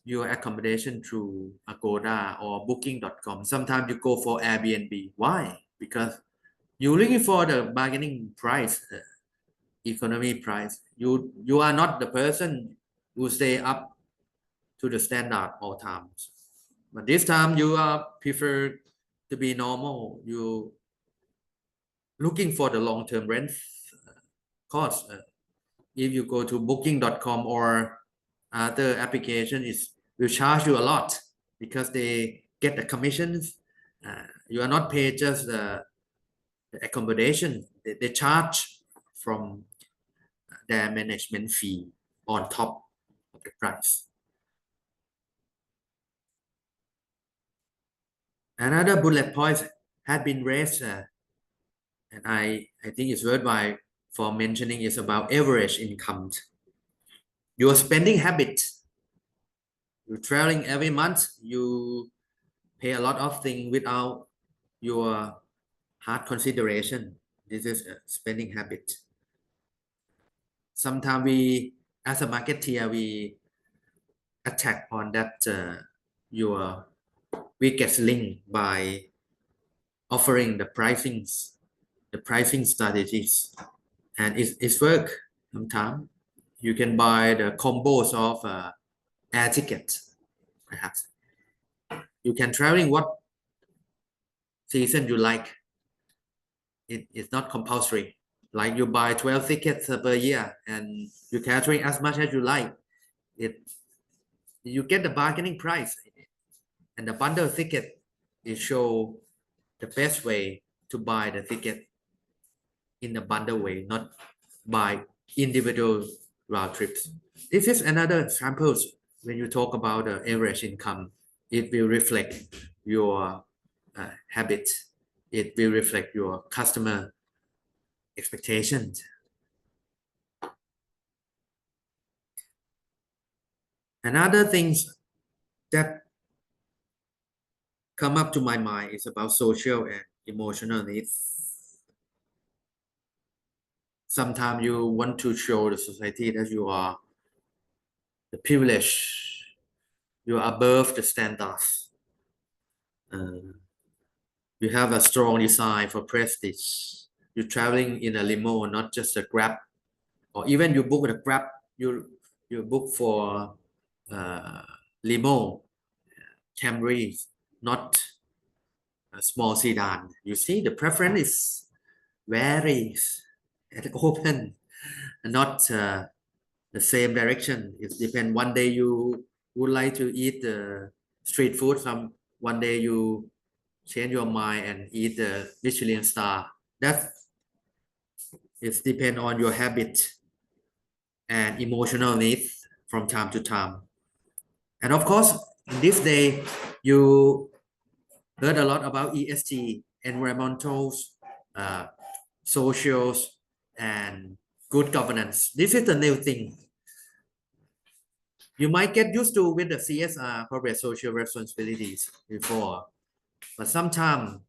your accommodation through Agoda or booking.com. Sometimes you go for Airbnb. Why? Because you're looking for the bargaining price, the economy price. You are not the person who stay up to the standard all times. But this time you are prefer to be normal. You looking for the long-term rent cost. If you go to booking.com or other application, it will charge you a lot because they get the commissions. You are not paid just the accommodation. They charge from their management fee on top of the price. Another bullet point had been raised, and I think it's worthwhile for mentioning is about average income. Your spending habit. You're traveling every month. You pay a lot of things without your hard consideration. This is a spending habit. Sometimes we, as a marketeer, we attack on that your weakest link by offering the pricing strategies, and it's work sometimes. You can buy the combos of air tickets, perhaps. You can traveling what season you like. It's not compulsory. Like you buy 12 tickets per year and you can travel as much as you like. It you get the bargaining price, and the bundle ticket is show the best way to buy the ticket in the bundle way, not by individual round trips. This is another example. When you talk about the average income, it will reflect your habit. It will reflect your customer expectations. Another things that come up to my mind is about social and emotional needs. Sometimes you want to show the society that you are the privileged, you are above the standards. You have a strong design for prestige. You're traveling in a limo, not just a Grab, or even you book a Grab, you book for uh, limo, Camry, not a small sedan. You see, the preference is varies and open, not the same direction. It depends. One day you would like to eat street food. One day you change your mind and eat the Michelin star. That is depend on your habit and emotional needs from time to time. And of course, in this day, you heard a lot about ESG, environmental, uh, socials, and good governance. This is the new thing. You might get used to with the CSR, corporate social responsibilities before, but sometimes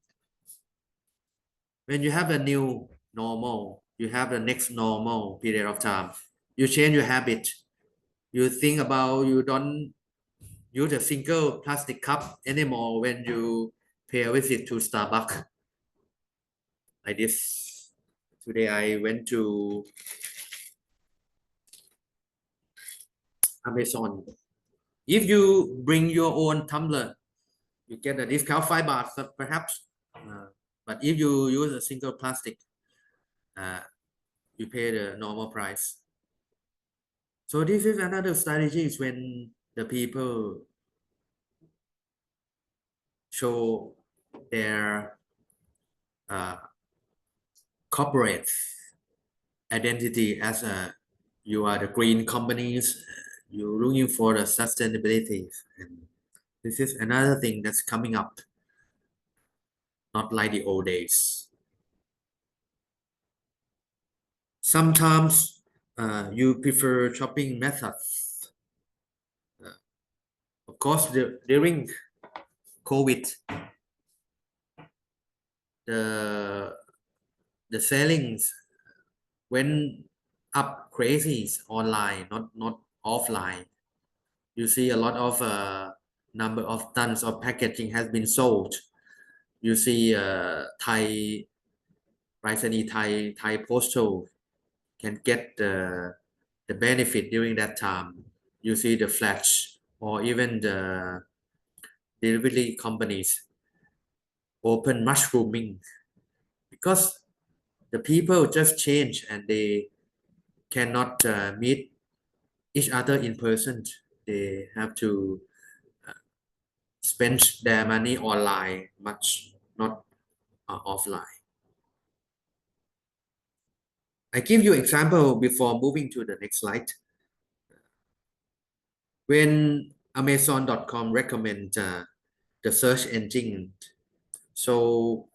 when you have a new normal, you have the next normal period of time, you change your habit. You think about you don't use a single plastic cup anymore when you pay a visit to Starbucks. Like this. Today I went to Amazon. If you bring your own tumbler, you get a discount 5 baht, perhaps. But if you use a single plastic, uh, you pay the normal price. So this is another strategy is when the people show their corporate identity as a you are the green companies, you're looking for the sustainability, and this is another thing that's coming up, not like the old days. Sometimes you prefer shopping methods. Of course, during COVID, the the sellings went up crazy online, not offline. You see a lot of number of tons of packaging has been sold. You see Thai Thai postal can get the benefit during that time. You see the flash or even the delivery companies open mushrooming because the people just change and they cannot meet each other in person. They have to spend their money online, much not offline. I give you example before moving to the next slide. When Amazon.com recommend the search engine, so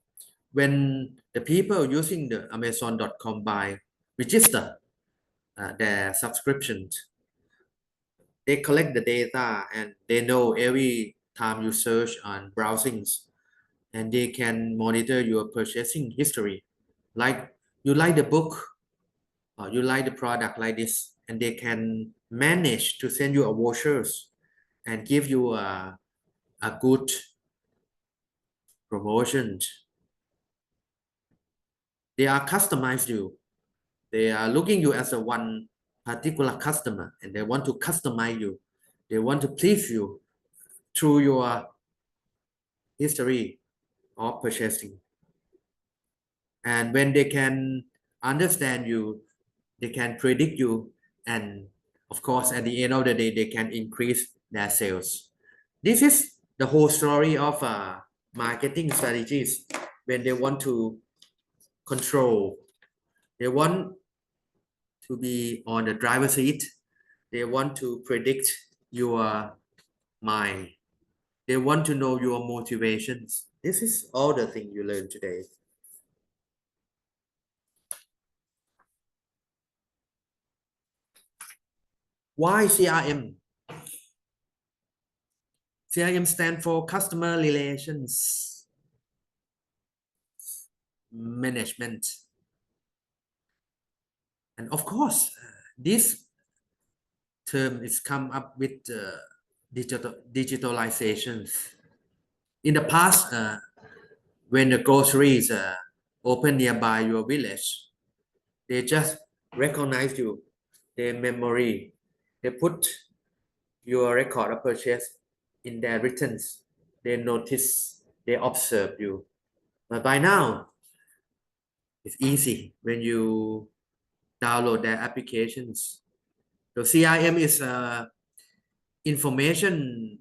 when the people using the Amazon.com buy register their subscriptions, they collect the data and they know every time you search on browsings, and they can monitor your purchasing history. Like you like the book, or you like the product like this, and they can manage to send you a vouchers and give you a good promotion. They are customized you. They are looking you as a one particular customer and they want to customize you. They want to please you through your history of purchasing. And when they can understand you, they can predict you, and of course, at the end of the day, they can increase their sales. This is the whole story of marketing strategies. When they want to control, they want to be on the driver's seat, they want to predict your mind, they want to know your motivations. This is all the thing you learn today. Why CRM? CRM stand for Customer Relations Management. And of course, this term is come up with digitalizations. In the past, when the groceries open nearby your village, they just recognize you, their memory, they put your record of purchase in their returns, they notice, they observe you. But by now, it's easy when you download their applications. So CRM is information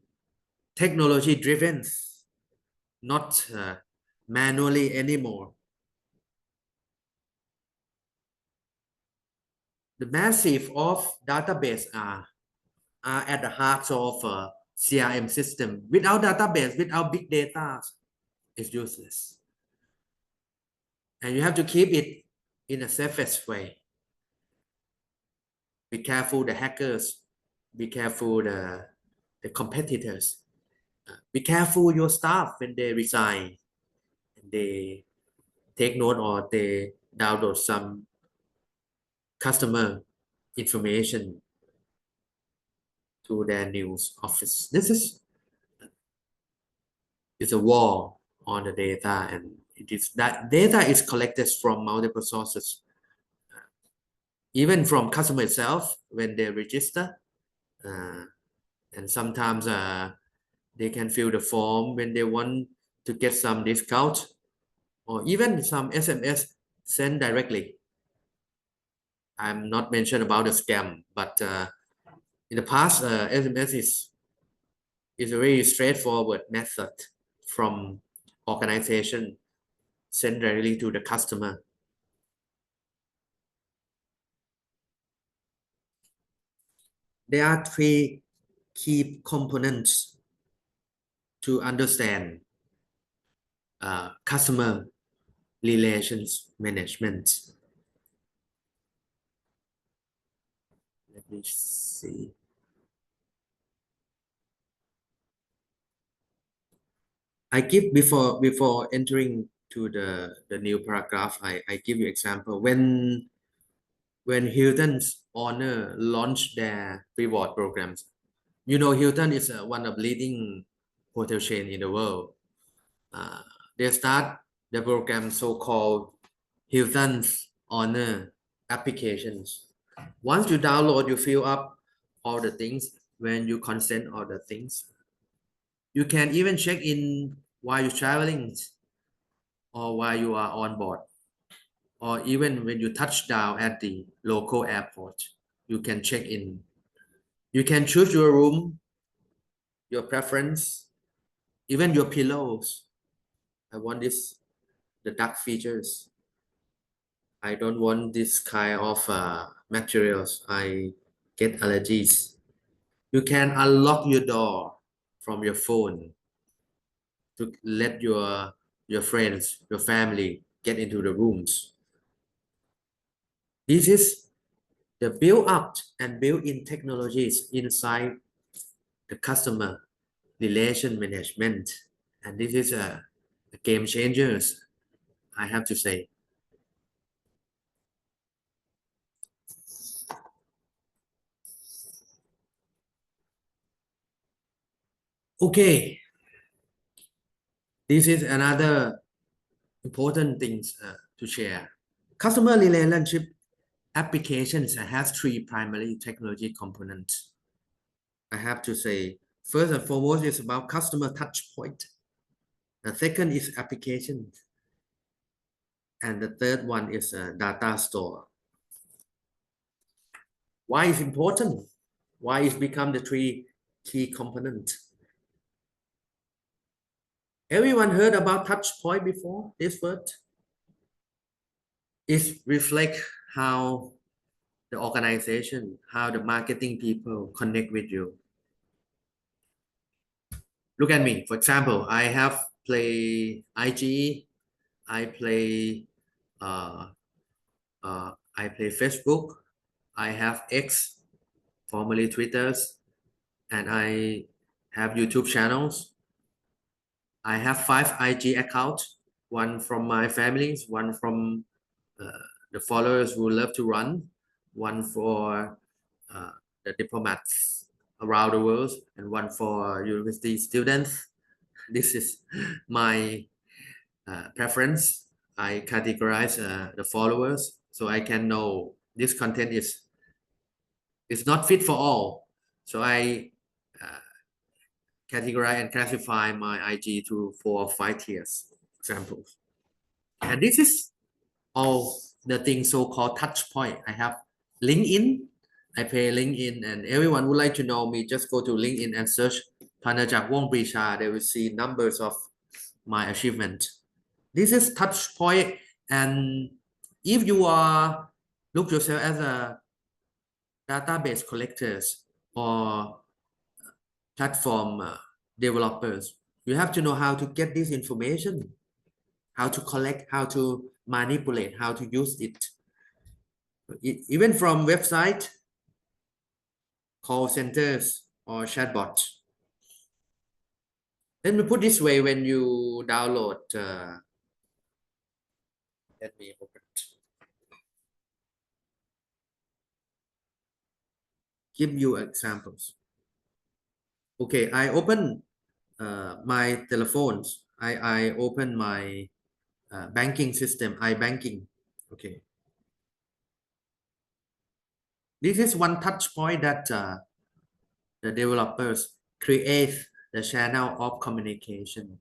technology driven, not manually anymore. The massive of database are at the heart of CRM system. Without database, without big data, it's useless. And you have to keep it in a safest way. Be careful the hackers, be careful the competitors, be careful your staff when they resign and they take note or they download some customer information to their news office. This is a war on the data, and it is that data is collected from multiple sources, even from customer itself when they register, and sometimes they can fill the form when they want to get some discount, or even some SMS sent directly. I'm not mentioned about the scam, but in the past, SMS is a very straightforward method from organization sent directly to the customer. There are three key components to understand customer relations management. Let me see. I give before entering to the new paragraph, I give you example. When Hilton's Honor launched their reward programs, you know Hilton is one of leading hotel chain in the world. They start the program so-called Hilton's Honor applications. Once you download, you fill up all the things. When you consent all the things, you can even check in while you're traveling or while you are on board, or even when you touch down at the local airport, you can check in. You can choose your room, your preference, even your pillows. I want this, the duck features. I don't want this kind of materials. I get allergies. You can unlock your door from your phone to let your friends, your family get into the rooms. This is the build up and built in technologies inside the customer relation management. And this is a game changers, I have to say. Okay, this is another important things to share. Customer relationship applications has three primary technology components. I have to say, first and foremost is about customer touch point. The second is application. And the third one is a data store. Why is important? Why it's become the three key components? Everyone heard about touch point before this word? It reflects how the organization, how the marketing people connect with you. Look at me. For example, I have play IG, I play I play Facebook, I have X, formerly Twitters, and I have YouTube channels. I have 5 IG accounts, one from my families, one from the followers who love to run, one for uh, the diplomats around the world, and one for university students. This is my preference. I categorize the followers so I can know this content is not fit for all. So I categorize and classify my IG to 4 or 5 tiers examples. And this is all the things so-called touch point. I have LinkedIn. I pay LinkedIn, and everyone would like to know me. Just go to LinkedIn and search Panajak Wong Prisha. They will see numbers of my achievement. This is touch point, and if you are look yourself as a database collectors or platform developers, you have to know how to get this information, how to collect, how to manipulate, how to use it. Even from website, call centers, or chatbot. Let me put this way: when you download, let me open it. Give you examples. Okay, I open my telephones. I open my banking system, iBanking. Okay, this is one touch point that the developers create the channel of communication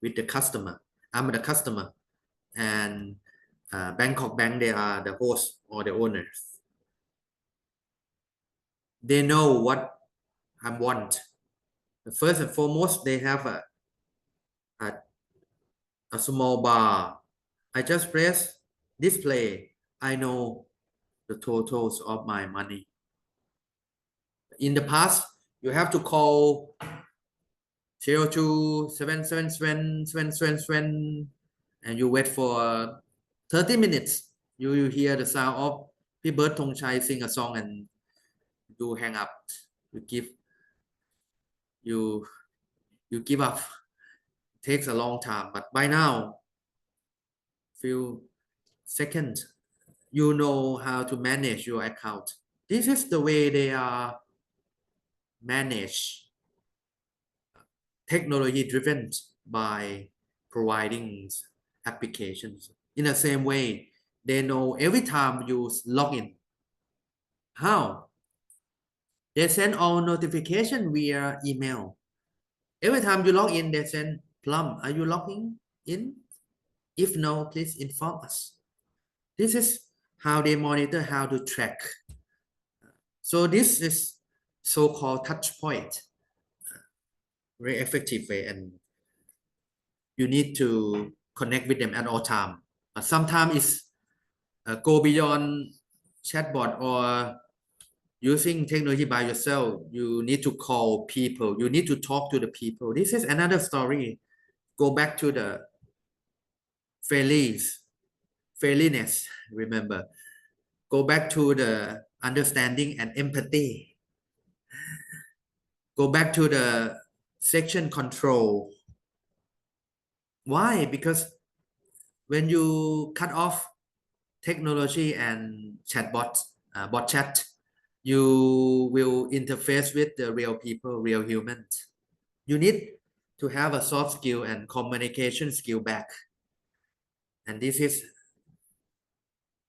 with the customer. I'm the customer, and Bangkok Bank, they are the host or the owners. They know what I want. First and foremost, they have a, a small bar. I just press display. I know the totals of my money. In the past, you have to call 02777777, and you wait for 30 minutes. You hear the sound of P. Bird Thong Chai sing a song, and you hang up. You you you give up. It takes a long time, but by now, few seconds, you know how to manage your account. This is the way they are managed, technology driven by providing applications. In the same way, they know every time you log in. How? They send all notification via email. Every time you log in, they send Plum, are you logging in? If no, please inform us. This is how they monitor, how to track. So this is so-called touch point, very effective way, and you need to connect with them at all time. Sometimes it's go beyond chatbot or using technology by yourself. You need to call people. You need to talk to the people. This is another story. Go back to the friendliness. Remember, go back to the understanding and empathy. Go back to the section control. Why? Because when you cut off technology and chatbot, bot chat, you will interface with the real people, real humans. You need to have a soft skill and communication skill back. And this is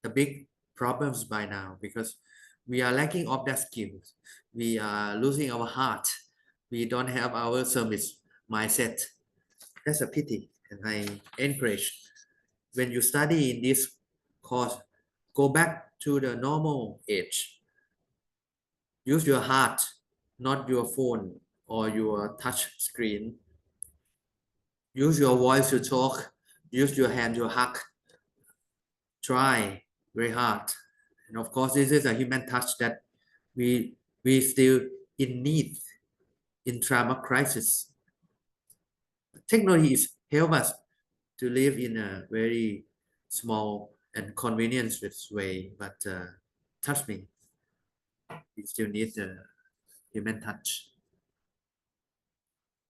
the big problems by now because we are lacking of that skills. We are losing our heart. We don't have our service mindset. That's a pity. And I encourage when you study in this course, go back to the normal age. Use your heart, not your phone or your touch screen. Use your voice to talk. Use your hand to hug. Try very hard. And of course, this is a human touch that we still in need in time of crisis. Technology is help us to live in a very small and convenient way, but trust me, we still need the human touch.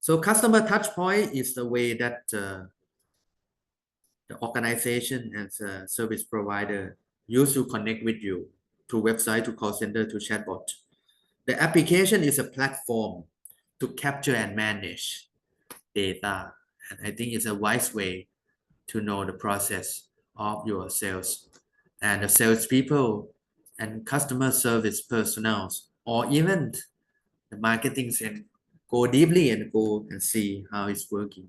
So customer touch point is the way that the organization and the service provider use to connect with you to website, to call center, to chatbot. The application is a platform to capture and manage data. And I think it's a wise way to know the process of your sales. And the salespeople and customer service personnel, or even the marketing and go deeply and go and see how it's working.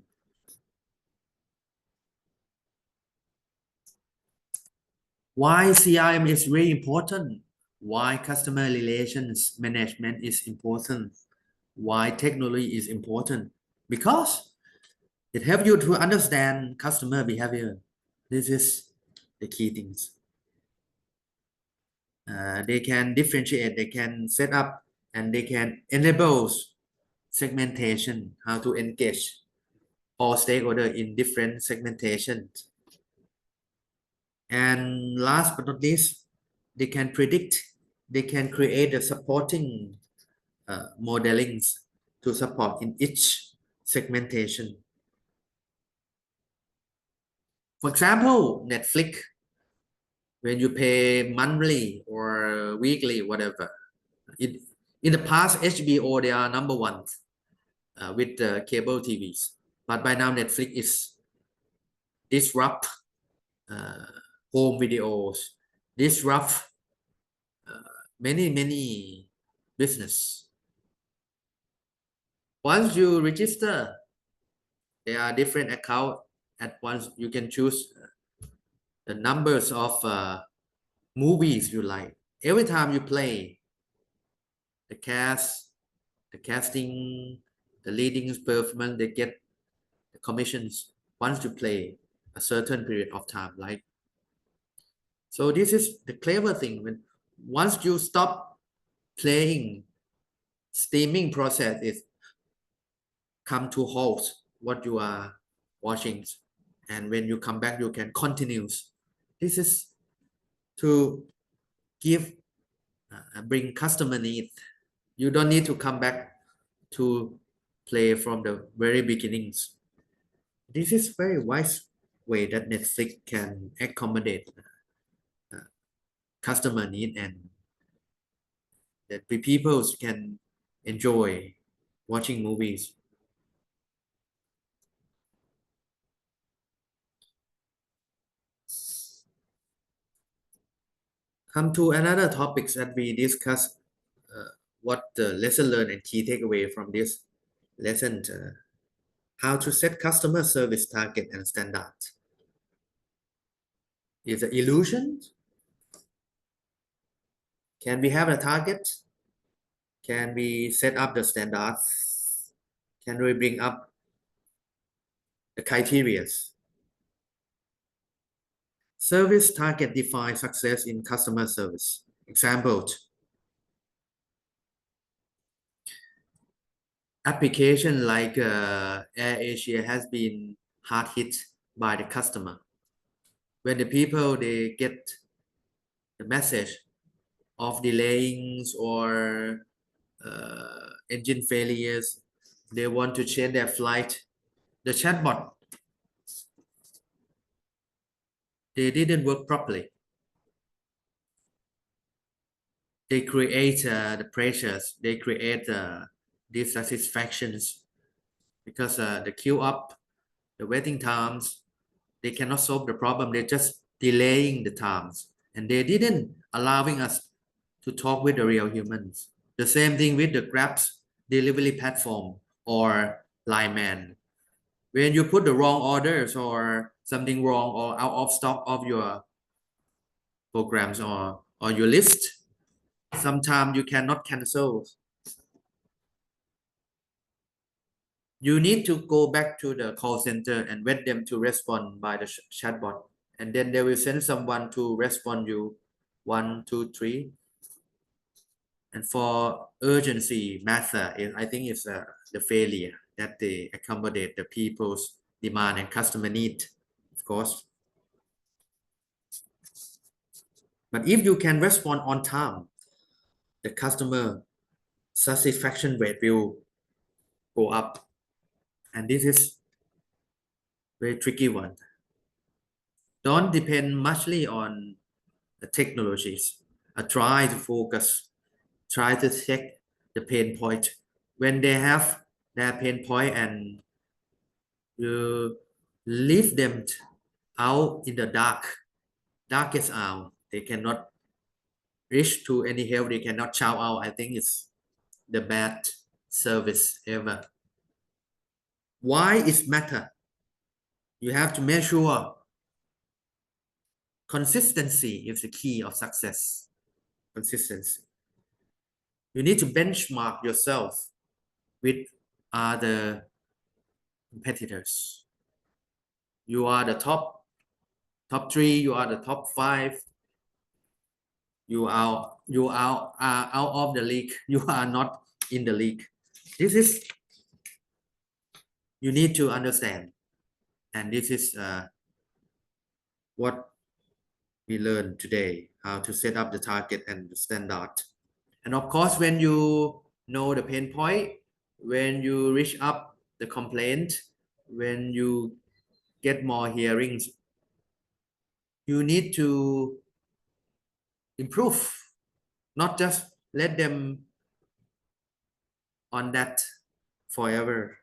Why CRM is very important? Why customer relations management is important? Why technology is important? Because it helps you to understand customer behavior. This is the key things. They can differentiate, they can set up, and they can enable segmentation, how to engage all stakeholders in different segmentations. And last but not least, they can predict, they can create the supporting modelings to support in each segmentation. For example, Netflix, when you pay monthly or weekly, whatever. In the past, HBO, they are number one with the cable TVs. But by now, Netflix is disrupt home videos, disrupt many business. Once you register, there are different accounts. At once, you can choose the numbers of movies you like. Every time you play, the cast, the casting, the leading performance, they get the commissions once you play a certain period of time. Like, so this is the clever thing. When once you stop playing, streaming process is come to halt what you are watching, and when you come back, you can continue. This is to give bring customer need. You don't need to come back to play from the very beginnings. This is very wise way that Netflix can accommodate customer need, and that people can enjoy watching movies. Come to another topics that we discuss. What the lesson learned and key takeaway from this lesson. How to set customer service target and standard. Is it illusion? Can we have a target? Can we set up the standards? Can we bring up the criteria? Service target define success in customer service. Example, application like AirAsia has been hard hit by the customer. When the people they get the message of delayings or engine failures, they want to change their flight. The chatbot, they didn't work properly. They create the pressures, they create dissatisfactions because the queue up, the waiting times, they cannot solve the problem. They're just delaying the times. and they didn't allowing us to talk with the real humans. The same thing with the Grab's delivery platform or Line Man. When you put the wrong orders or something wrong or out of stock of your programs or your list, sometimes you cannot cancel. You need to go back to the call center and wait them to respond by the chatbot, and then they will send someone to respond you 1 2 3. And for urgency matter, I think it's the failure that they accommodate the people's demand and customer need, of course. But if you can respond on time, the customer satisfaction rate will go up, and this is very tricky one. Don't depend muchly on the technologies. Try to focus, try to check the pain point. When they have their pain point and you leave them out in the darkest hour, they cannot reach to any help, they cannot shout out. I think it's the bad service ever. Why it matter? You have to make sure consistency is the key of success. Consistency. You need to benchmark yourself with other competitors. You are the top 3, you are the top 5. You are out of the league. You are not in the league. This is you need to understand, and this is what we learned today, how to set up the target and the standard. And of course, when you know the pain point, when you reach up the complaint, when you get more hearings, you need to improve, not just let them on that forever.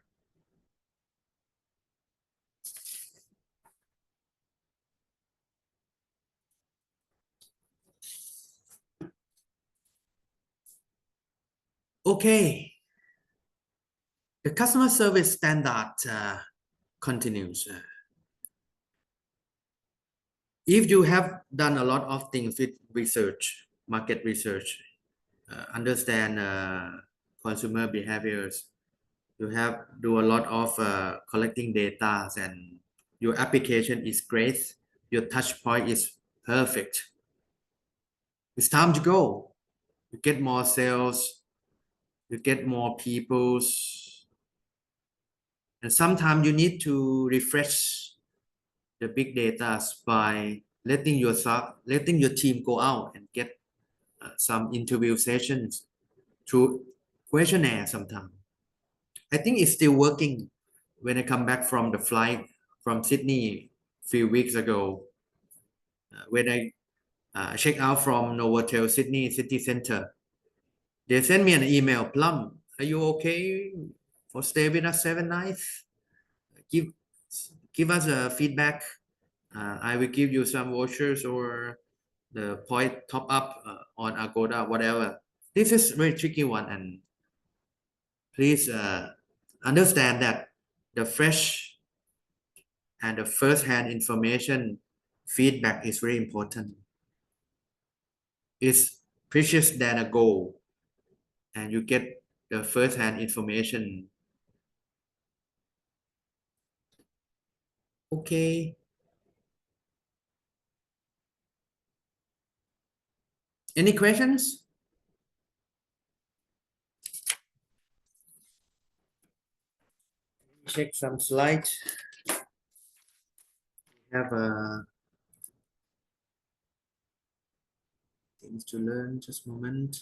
Okay, the customer service standard continues. If you have done a lot of things with research, market research, understand consumer behaviors, you have do a lot of collecting data, and your application is great, your touch point is perfect. It's time to go. You get more sales, you get more peoples, and sometimes you need to refresh the big data by letting your team go out and get some interview sessions through questionnaire sometimes. I think it's still working. When I come back from the flight from Sydney a few weeks ago, when I check out from Novotel Sydney City Center, they sent me an email. Plum, are you okay for stay with us 7 nights? Give give us a feedback. I will give you some vouchers or the point top up on Agoda, whatever. This is very tricky one, and please understand that the fresh and the first-hand information feedback is very important. It's precious than a gold, and you get the first-hand information. Okay. Any questions? Check some slides. We have things to learn. Just a moment.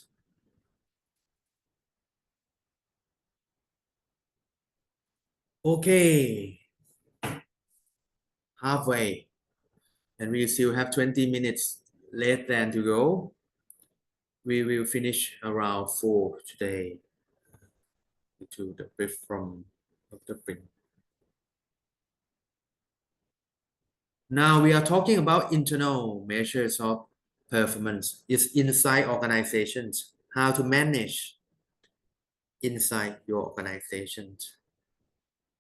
Okay. Halfway, and we still have 20 minutes left than to go. We will finish around 4 today to the brief from Dr. Pring. Now we are talking about internal measures of performance is inside organizations, how to manage inside your organizations.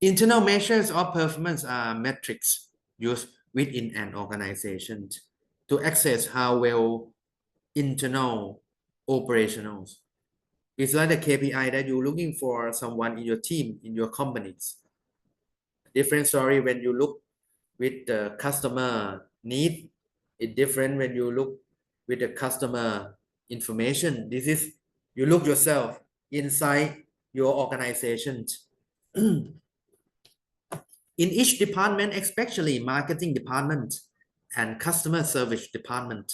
Internal measures of performance are metrics used within an organization to assess how well internal operationals. It's like the KPI that you're looking for someone in your team, in your companies. Different story when you look with the customer need. It's different when you look with the customer information. This is you look yourself inside your organization. In each department, especially marketing department and customer service department,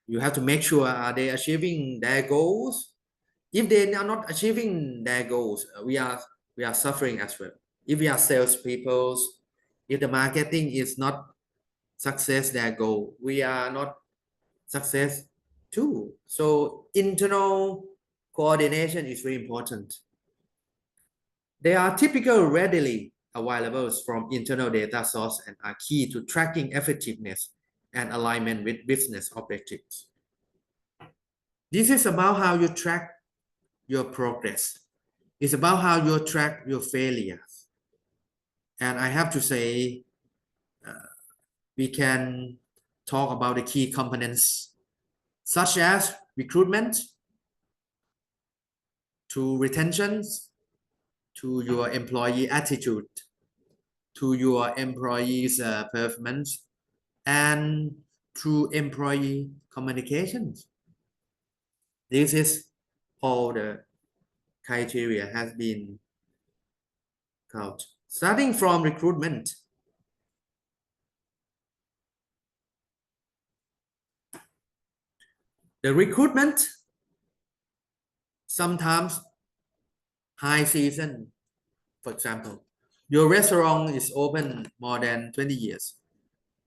you have to make sure are they achieving their goals. If they are not achieving their goals, we are suffering as well. If we are salespeople, if the marketing is not success their goal, we are not success too. So internal coordination is very important. They are typical readily available from internal data source and are key to tracking effectiveness and alignment with business objectives. This is about how you track your progress. It's about how you track your failures. And I have to say, we can talk about the key components such as recruitment, to retentions, to your employee attitude, to your employees' performance, and to employee communications. This is all the criteria has been counted. Starting from recruitment, the recruitment sometimes high season. For example, your restaurant is open more than 20 years.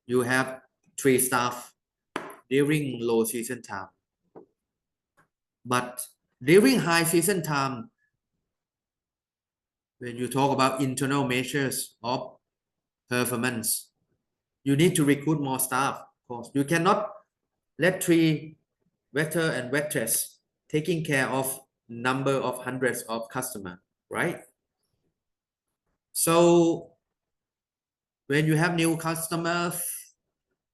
You have 3 staff during low season time. But during high season time, when you talk about internal measures of performance, you need to recruit more staff. Of course, you cannot let 3 waiter and waitress taking care of number of hundreds of customers, right? So when you have new customers,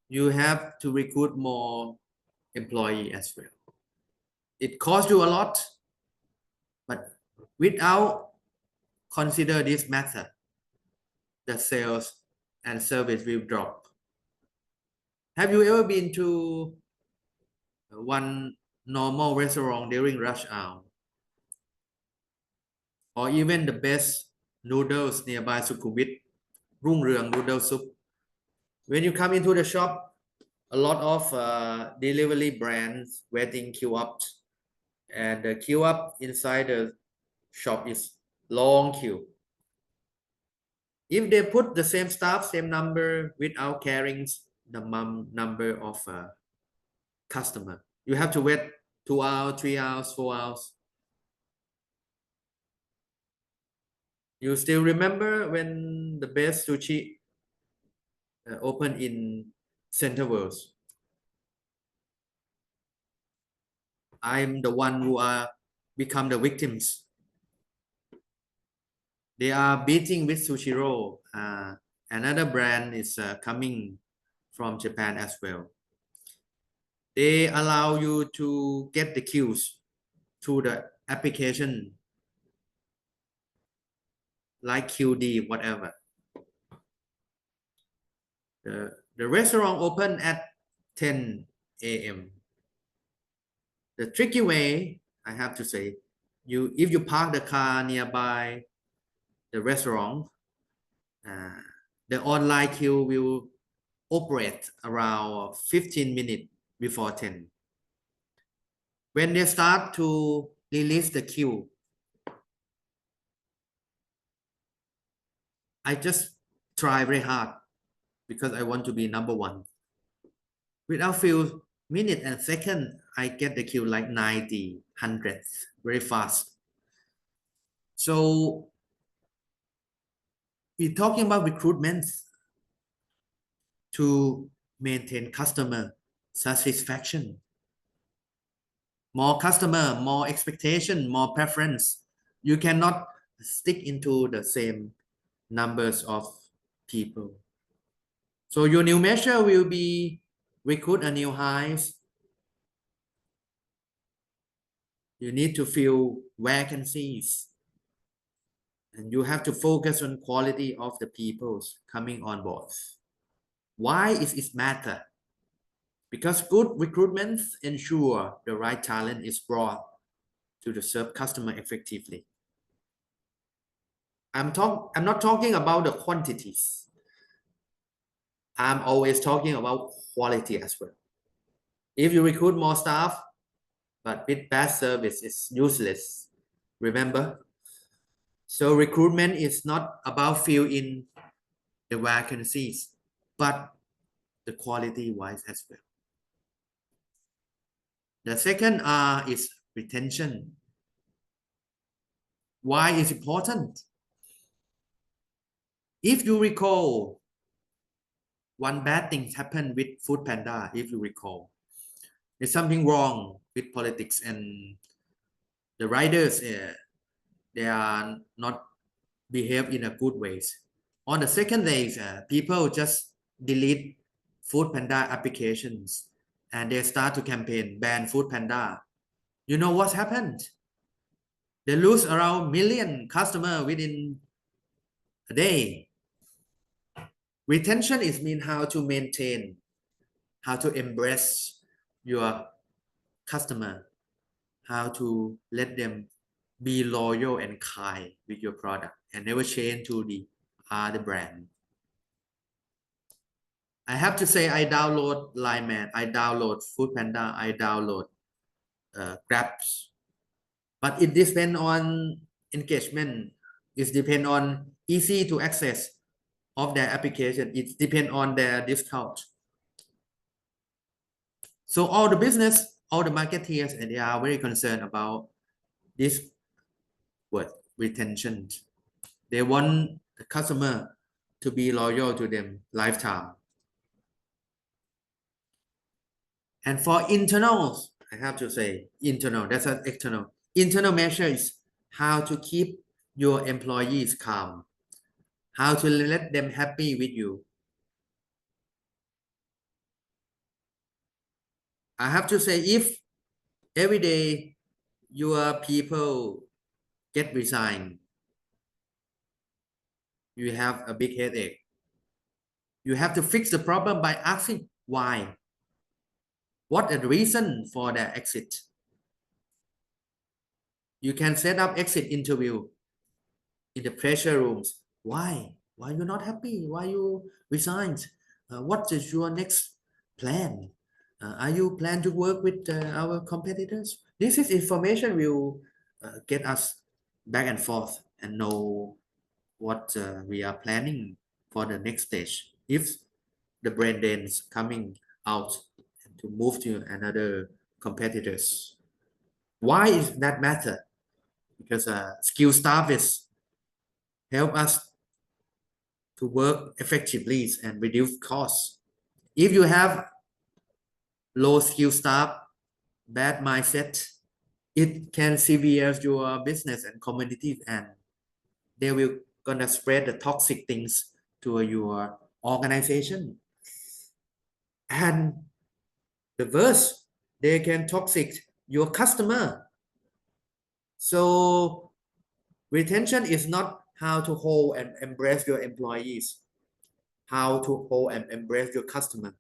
you have to recruit more employee as well. It costs you a lot, but without consider this method, the sales and service will drop. Have you ever been to one normal restaurant during rush hour? Or even the best noodles nearby Sukhumvit, Rungryeong noodle soup. When you come into the shop, a lot of delivery brands waiting queue up, and the queue up inside the shop is long queue. If they put the same staff, same number without carrying the number of customer, you have to wait 2 hours, 3 hours, 4 hours. You still remember when the best sushi opened in Center World? I'm the one who are become the victims. They are beating with sushi roll. Another brand is coming from Japan as well. They allow you to get the queues through the application like QD, whatever. The restaurant open at 10 a.m. The tricky way, I have to say, if you park the car nearby the restaurant, the online queue will operate around 15 minutes before 10. When they start to release the queue, I just try very hard because I want to be number one. Without few minutes and seconds, I get the queue like 90, 100, very fast. So we're talking about recruitment to maintain customer satisfaction. More customer, more expectation, more preference. You cannot stick into the same numbers of people. So your new measure will be recruit a new hires. You need to fill vacancies. And you have to focus on quality of the people coming on board. Why is it matter? Because good recruitment ensure the right talent is brought to the serve customer effectively. I'm not talking about the quantities. I'm always talking about quality as well. If you recruit more staff, but with bad service, it's useless. Remember? So recruitment is not about fill in the vacancies, but the quality wise as well. The second R is retention. Why is important? If you recall, one bad thing happened with Food Panda, if you recall. There's something wrong with politics and the riders, they are not behave in a good ways. On the second days, people just delete Food Panda applications and they start to campaign ban Food Panda. You know what happened? They lose around million customer within a day. Retention is mean how to maintain, how to embrace your customer, how to let them be loyal and kind with your product and never change to the other brand. I have to say I download Lineman, I download Food Panda, I download Grabs, but it depends on engagement. It depends on easy to access of their application. It depends on their discount. So all the business, all the marketeers, and they are very concerned about this word retention. They want the customer to be loyal to them lifetime. And for internals, I have to say internal, that's an external. Internal measure is how to keep your employees calm, how to let them happy with you. I have to say if every day your people get resigned, you have a big headache. You have to fix the problem by asking why. What is the reason for their exit? You can set up exit interview in the pressure rooms. Why? Why you're not happy? Why you resigned? What is your next plan? Are you plan to work with our competitors? This is information will get us back and forth and know what we are planning for the next stage. If the brain drains coming out to move to another competitors. Why is that matter? Because skill staff is help us to work effectively and reduce costs. If you have low skill staff, bad mindset, it can severe your business and community, and they will gonna spread the toxic things to your organization. And the worst, they can toxic your customer. So retention is not how to hold and embrace your employees, how to hold and embrace your customer.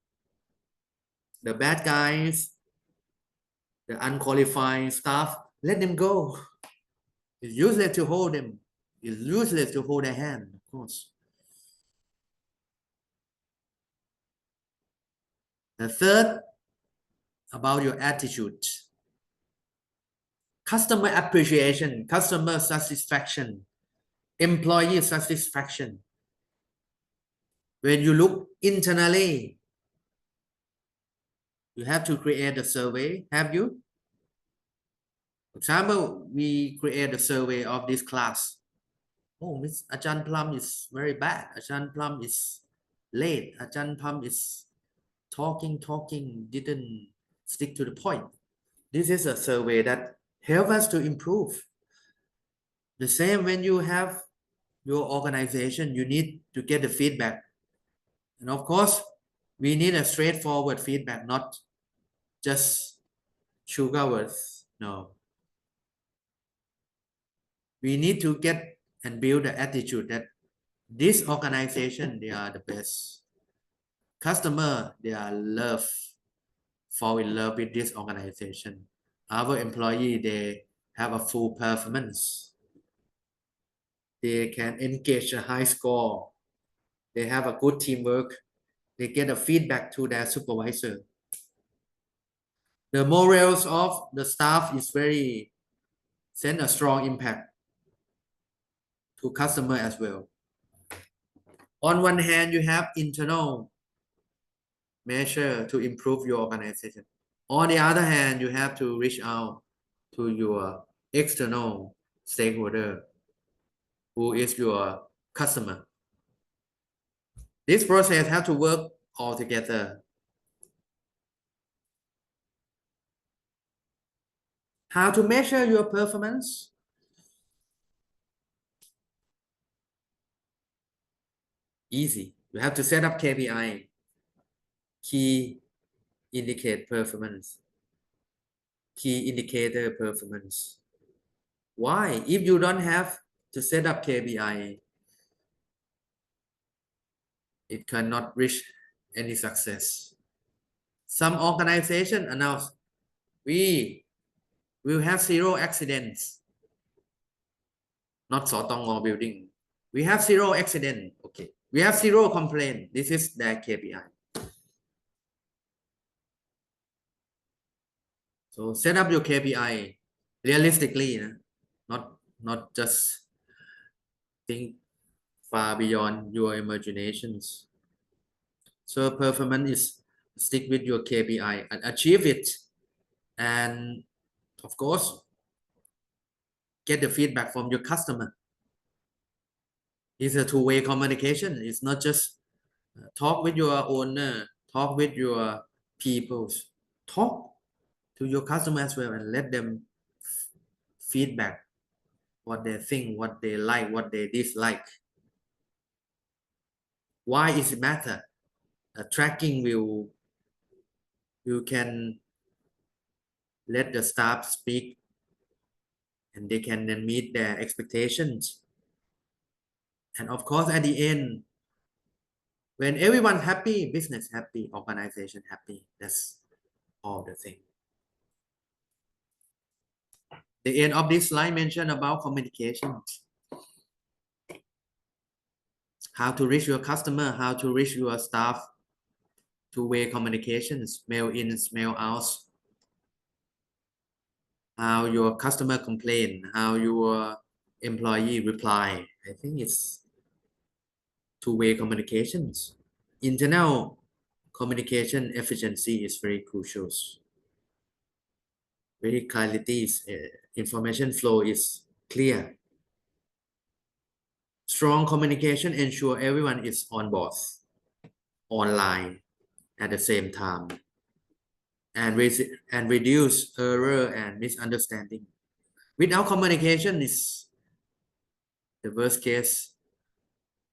The bad guys, the unqualified staff, let them go. It's useless to hold them. It's useless to hold their hand, of course. The third, about your attitude. Customer appreciation, customer satisfaction, employee satisfaction. When you look internally, you have to create a survey, have you? For example, we create a survey of this class. Oh, Miss Ajahn Plum is very bad. Ajahn Plum is late. Ajahn Plum is talking, didn't stick to the point. This is a survey that help us to improve. The same when you have your organization, you need to get the feedback. And of course, we need a straightforward feedback, not just sugar words. No. We need to get and build the attitude that this organization, they are the best. Customer, they are fall in love with this organization. Our employee, they have a full performance. They can engage a high score. They have a good teamwork. They get a feedback to their supervisor. The morals of the staff is very send a strong impact to customer as well. On one hand, you have internal measure to improve your organization. On the other hand, you have to reach out to your external stakeholder, who is your customer. This process has to work all together. How to measure your performance? Easy. You have to set up KPI, key indicate performance, key indicator performance. Why? If you don't have to set up KPI, it cannot reach any success. Some organization announce we will have 0 accidents. Not Sotong building. We have 0 accident. Okay. We have 0 complaint. This is their KPI. So set up your KPI realistically, not just think far beyond your imaginations. So performance is stick with your KPI and achieve it. And of course, get the feedback from your customer. It's a two-way communication. It's not just talk with your owner, talk with your people, talk to your customer as well and let them feedback what they think, what they like, what they dislike. Why is it matter? Tracking will you can let the staff speak and they can then meet their expectations. And of course, at the end, when everyone happy, business happy, organization happy, that's all the thing. The end of this slide mentioned about communication. How to reach your customer, how to reach your staff, two-way communications, mail in, mail out, how your customer complain, how your employee reply. I think it's two-way communications. Internal communication efficiency is very crucial. Very clarity, information flow is clear. Strong communication ensure everyone is on board, online at the same time, and reduce error and misunderstanding. Without communication, is the worst case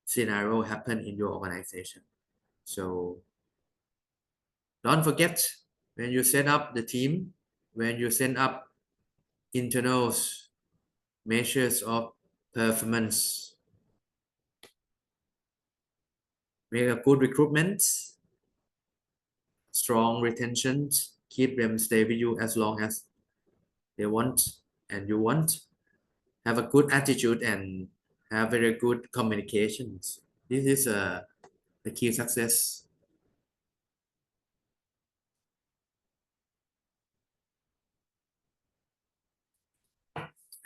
scenario happen in your organization. So don't forget, when you set up the team, when you set up internal measures of performance, make a good recruitment, strong retention, keep them stay with you as long as they want and you want. Have a good attitude and have very good communications. This is the key success.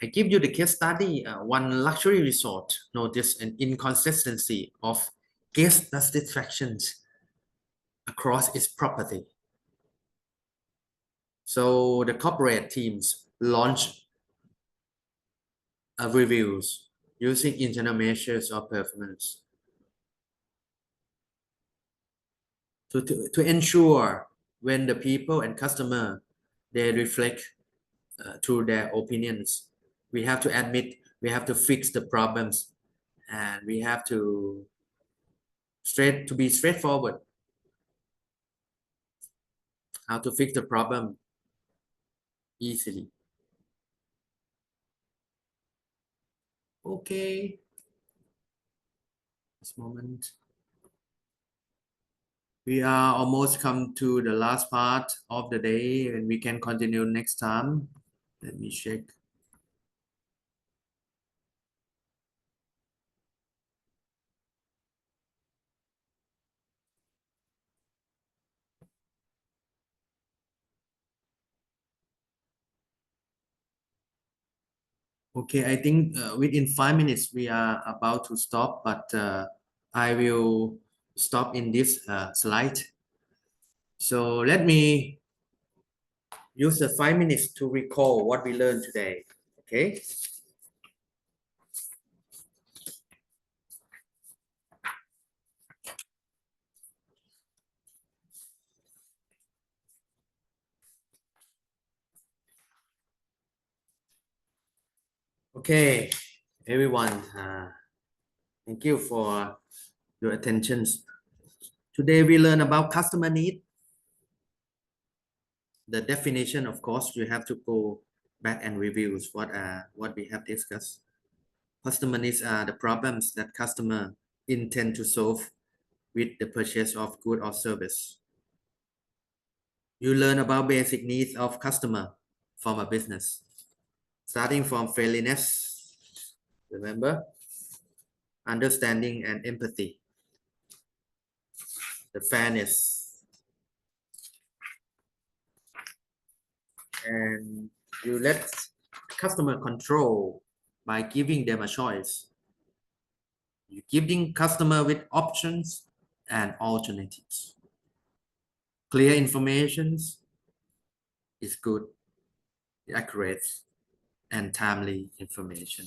I give you the case study. One luxury resort noticed an inconsistency of guest satisfactions across its property. So the corporate teams launched reviews using internal measures of performance to ensure when the people and customer they reflect through their opinions. We have to admit, we have to fix the problems, and we have to be straightforward. How to fix the problem easily. Okay. This moment. We are almost come to the last part of the day, and we can continue next time. Let me check. Okay, I think within 5 minutes we are about to stop, but I will stop in this slide. So let me use the 5 minutes to recall what we learned today. Okay. Okay, everyone. Thank you for your attention. Today we learn about customer need. The definition, of course, you have to go back and review what we have discussed. Customer needs are the problems that customer intend to solve with the purchase of good or service. You learn about basic needs of customer from a business, starting from friendliness, remember, understanding and empathy, the fairness, and you let customer control by giving them a choice. You giving customer with options and alternatives. Clear information is good, accurate, and timely information.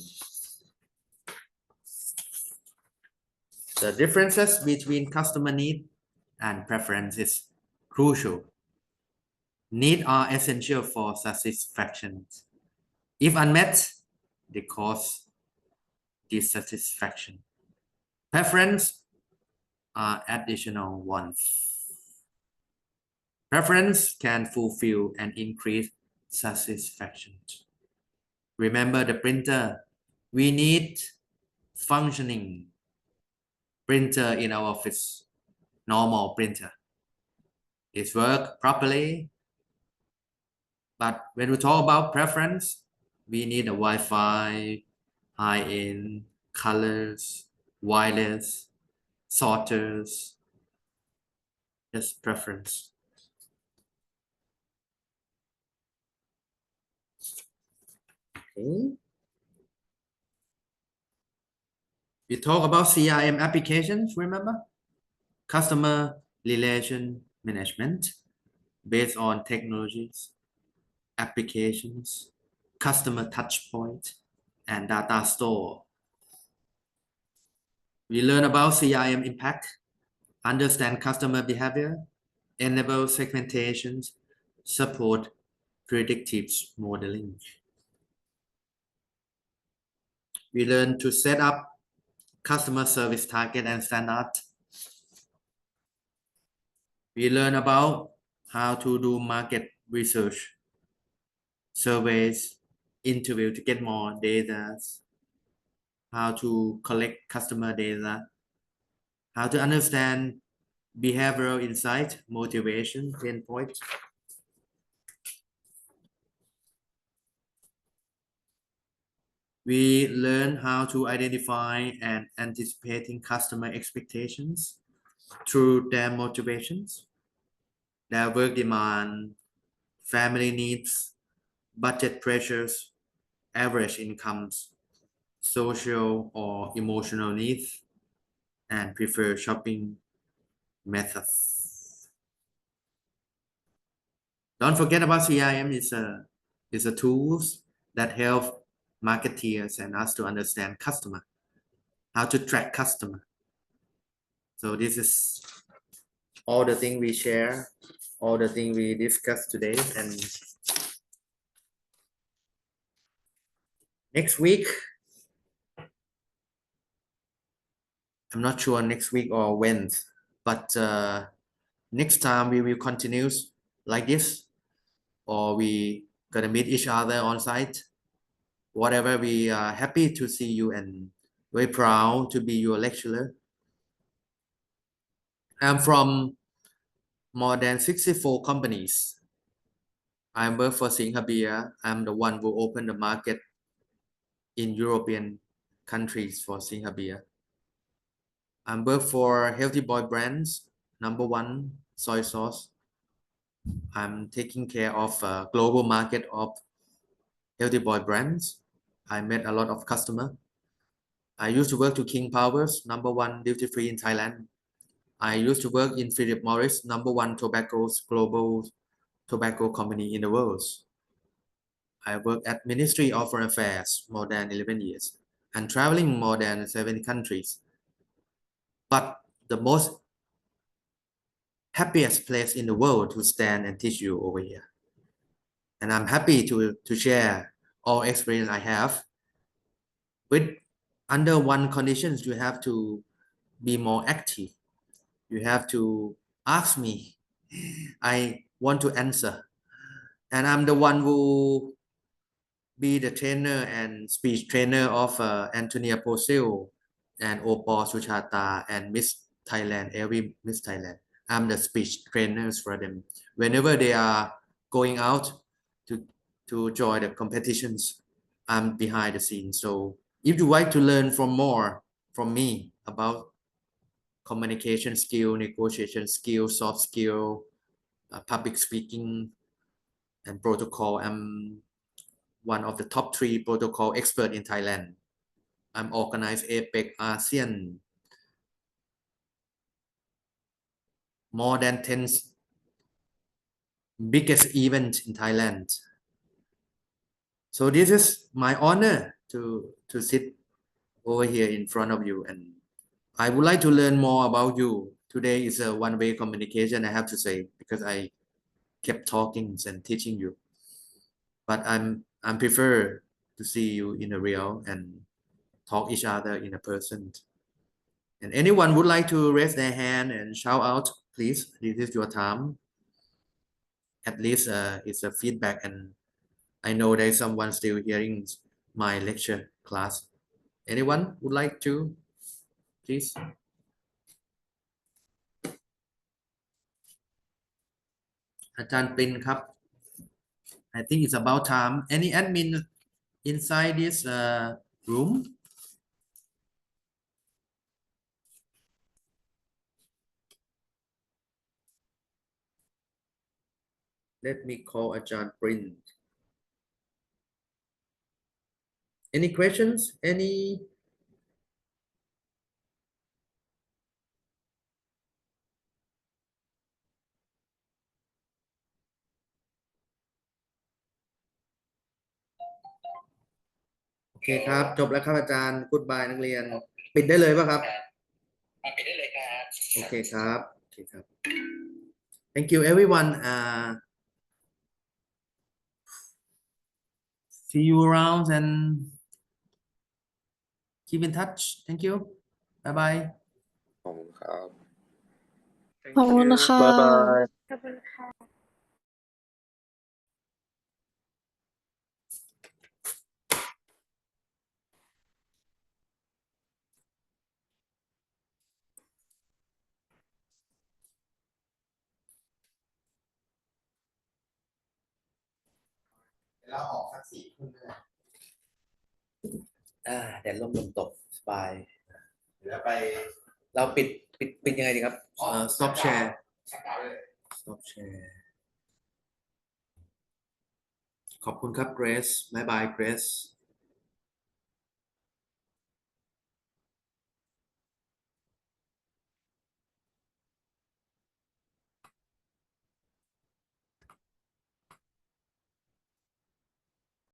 The differences between customer need and preference is crucial. Needs are essential for satisfaction. If unmet, they cause dissatisfaction. Preference are additional ones. Preference can fulfill and increase satisfaction. Remember the printer. We need functioning printer in our office. Normal printer. It works properly. But when we talk about preference, we need a Wi-Fi, high-end, colors, wireless, sorters. Just preference. Okay. We talk about CRM applications, remember? Customer Relation Management based on technologies, applications, customer touchpoint, and data store. We learn about CRM impact, understand customer behavior, enable segmentations, support predictive modeling. We learn to set up customer service target and standard. We learn about how to do market research, surveys, interview to get more data, how to collect customer data, how to understand behavioral insight, motivation, pain points. We learn how to identify and anticipating customer expectations through their motivations, their work demand, family needs, budget pressures, average incomes, social or emotional needs, and preferred shopping methods. Don't forget about CRM is a tools that help marketeers and us to understand customer, how to track customer. So this is all the things we share, all the things we discuss today. And next week, I'm not sure next week or when, but next time we will continue like this, or we gonna meet each other on site. Whatever, we are happy to see you and very proud to be your lecturer. I'm from more than 64 companies. I work for Singapore. I'm the one who opened the market in European countries for Singapore. I work for Healthy Boy Brands, #1 soy sauce. I'm taking care of global market of Healthy Boy Brands. I met a lot of customer. I used to work to King Powers, #1 duty free in Thailand. I used to work in Philip Morris, #1 global tobacco company in the world. I worked at Ministry of Foreign Affairs more than 11 years and traveling more than 70 countries. But the most happiest place in the world to stand and teach you over here. And I'm happy to share all experience I have. With under one conditions, you have to be more active. You have to ask me. I want to answer. And I'm the one who be the trainer and speech trainer of Antonia Posil and Opal Suchata and Miss Thailand, every Miss Thailand. I'm the speech trainers for them. Whenever they are going out to join the competitions, I'm behind the scenes. So if you like to learn from more from me about communication skill, negotiation skill, soft skill, public speaking, and protocol, I'm one of the top 3 protocol expert in Thailand. I'm organized APEC ASEAN more than 10 biggest event in Thailand. So this is my honor to sit over here in front of you, and I would like to learn more about you. Today is a one-way communication, I have to say, because I kept talking and teaching you. But I'm prefer to see you in a real and talk each other in a person. And anyone would like to raise their hand and shout out, please. This is your time. At least it's a feedback, and I know there's someone still hearing my lecture class. Anyone would like to, please? Ajahn Pin ครับ I think it's about time. Any admin inside this room? Let me call Ajahn Pin. Any questions? Any?โอเคครับจบแล้วครับอาจารย์ Goodbye นักเรียนปิดได้เลยป่ะครับปิดได้เลยครับโอเคครับโอเคครับ Thank you everyone. See you around and keep in touch. Thank you. Bye bye. ขอบคุณครับ ขอบ Thank คุณ you ค่ะ บ๊ายบาย ขอบคุณค่ะ แล้วออกสัก4 ทุ่มเลยแดดร่มลมตกสบายแล้วไปเราปิดยังไงดีครับstop share stop share ขอบคุณครับ Grace บ๊ายบาย Grace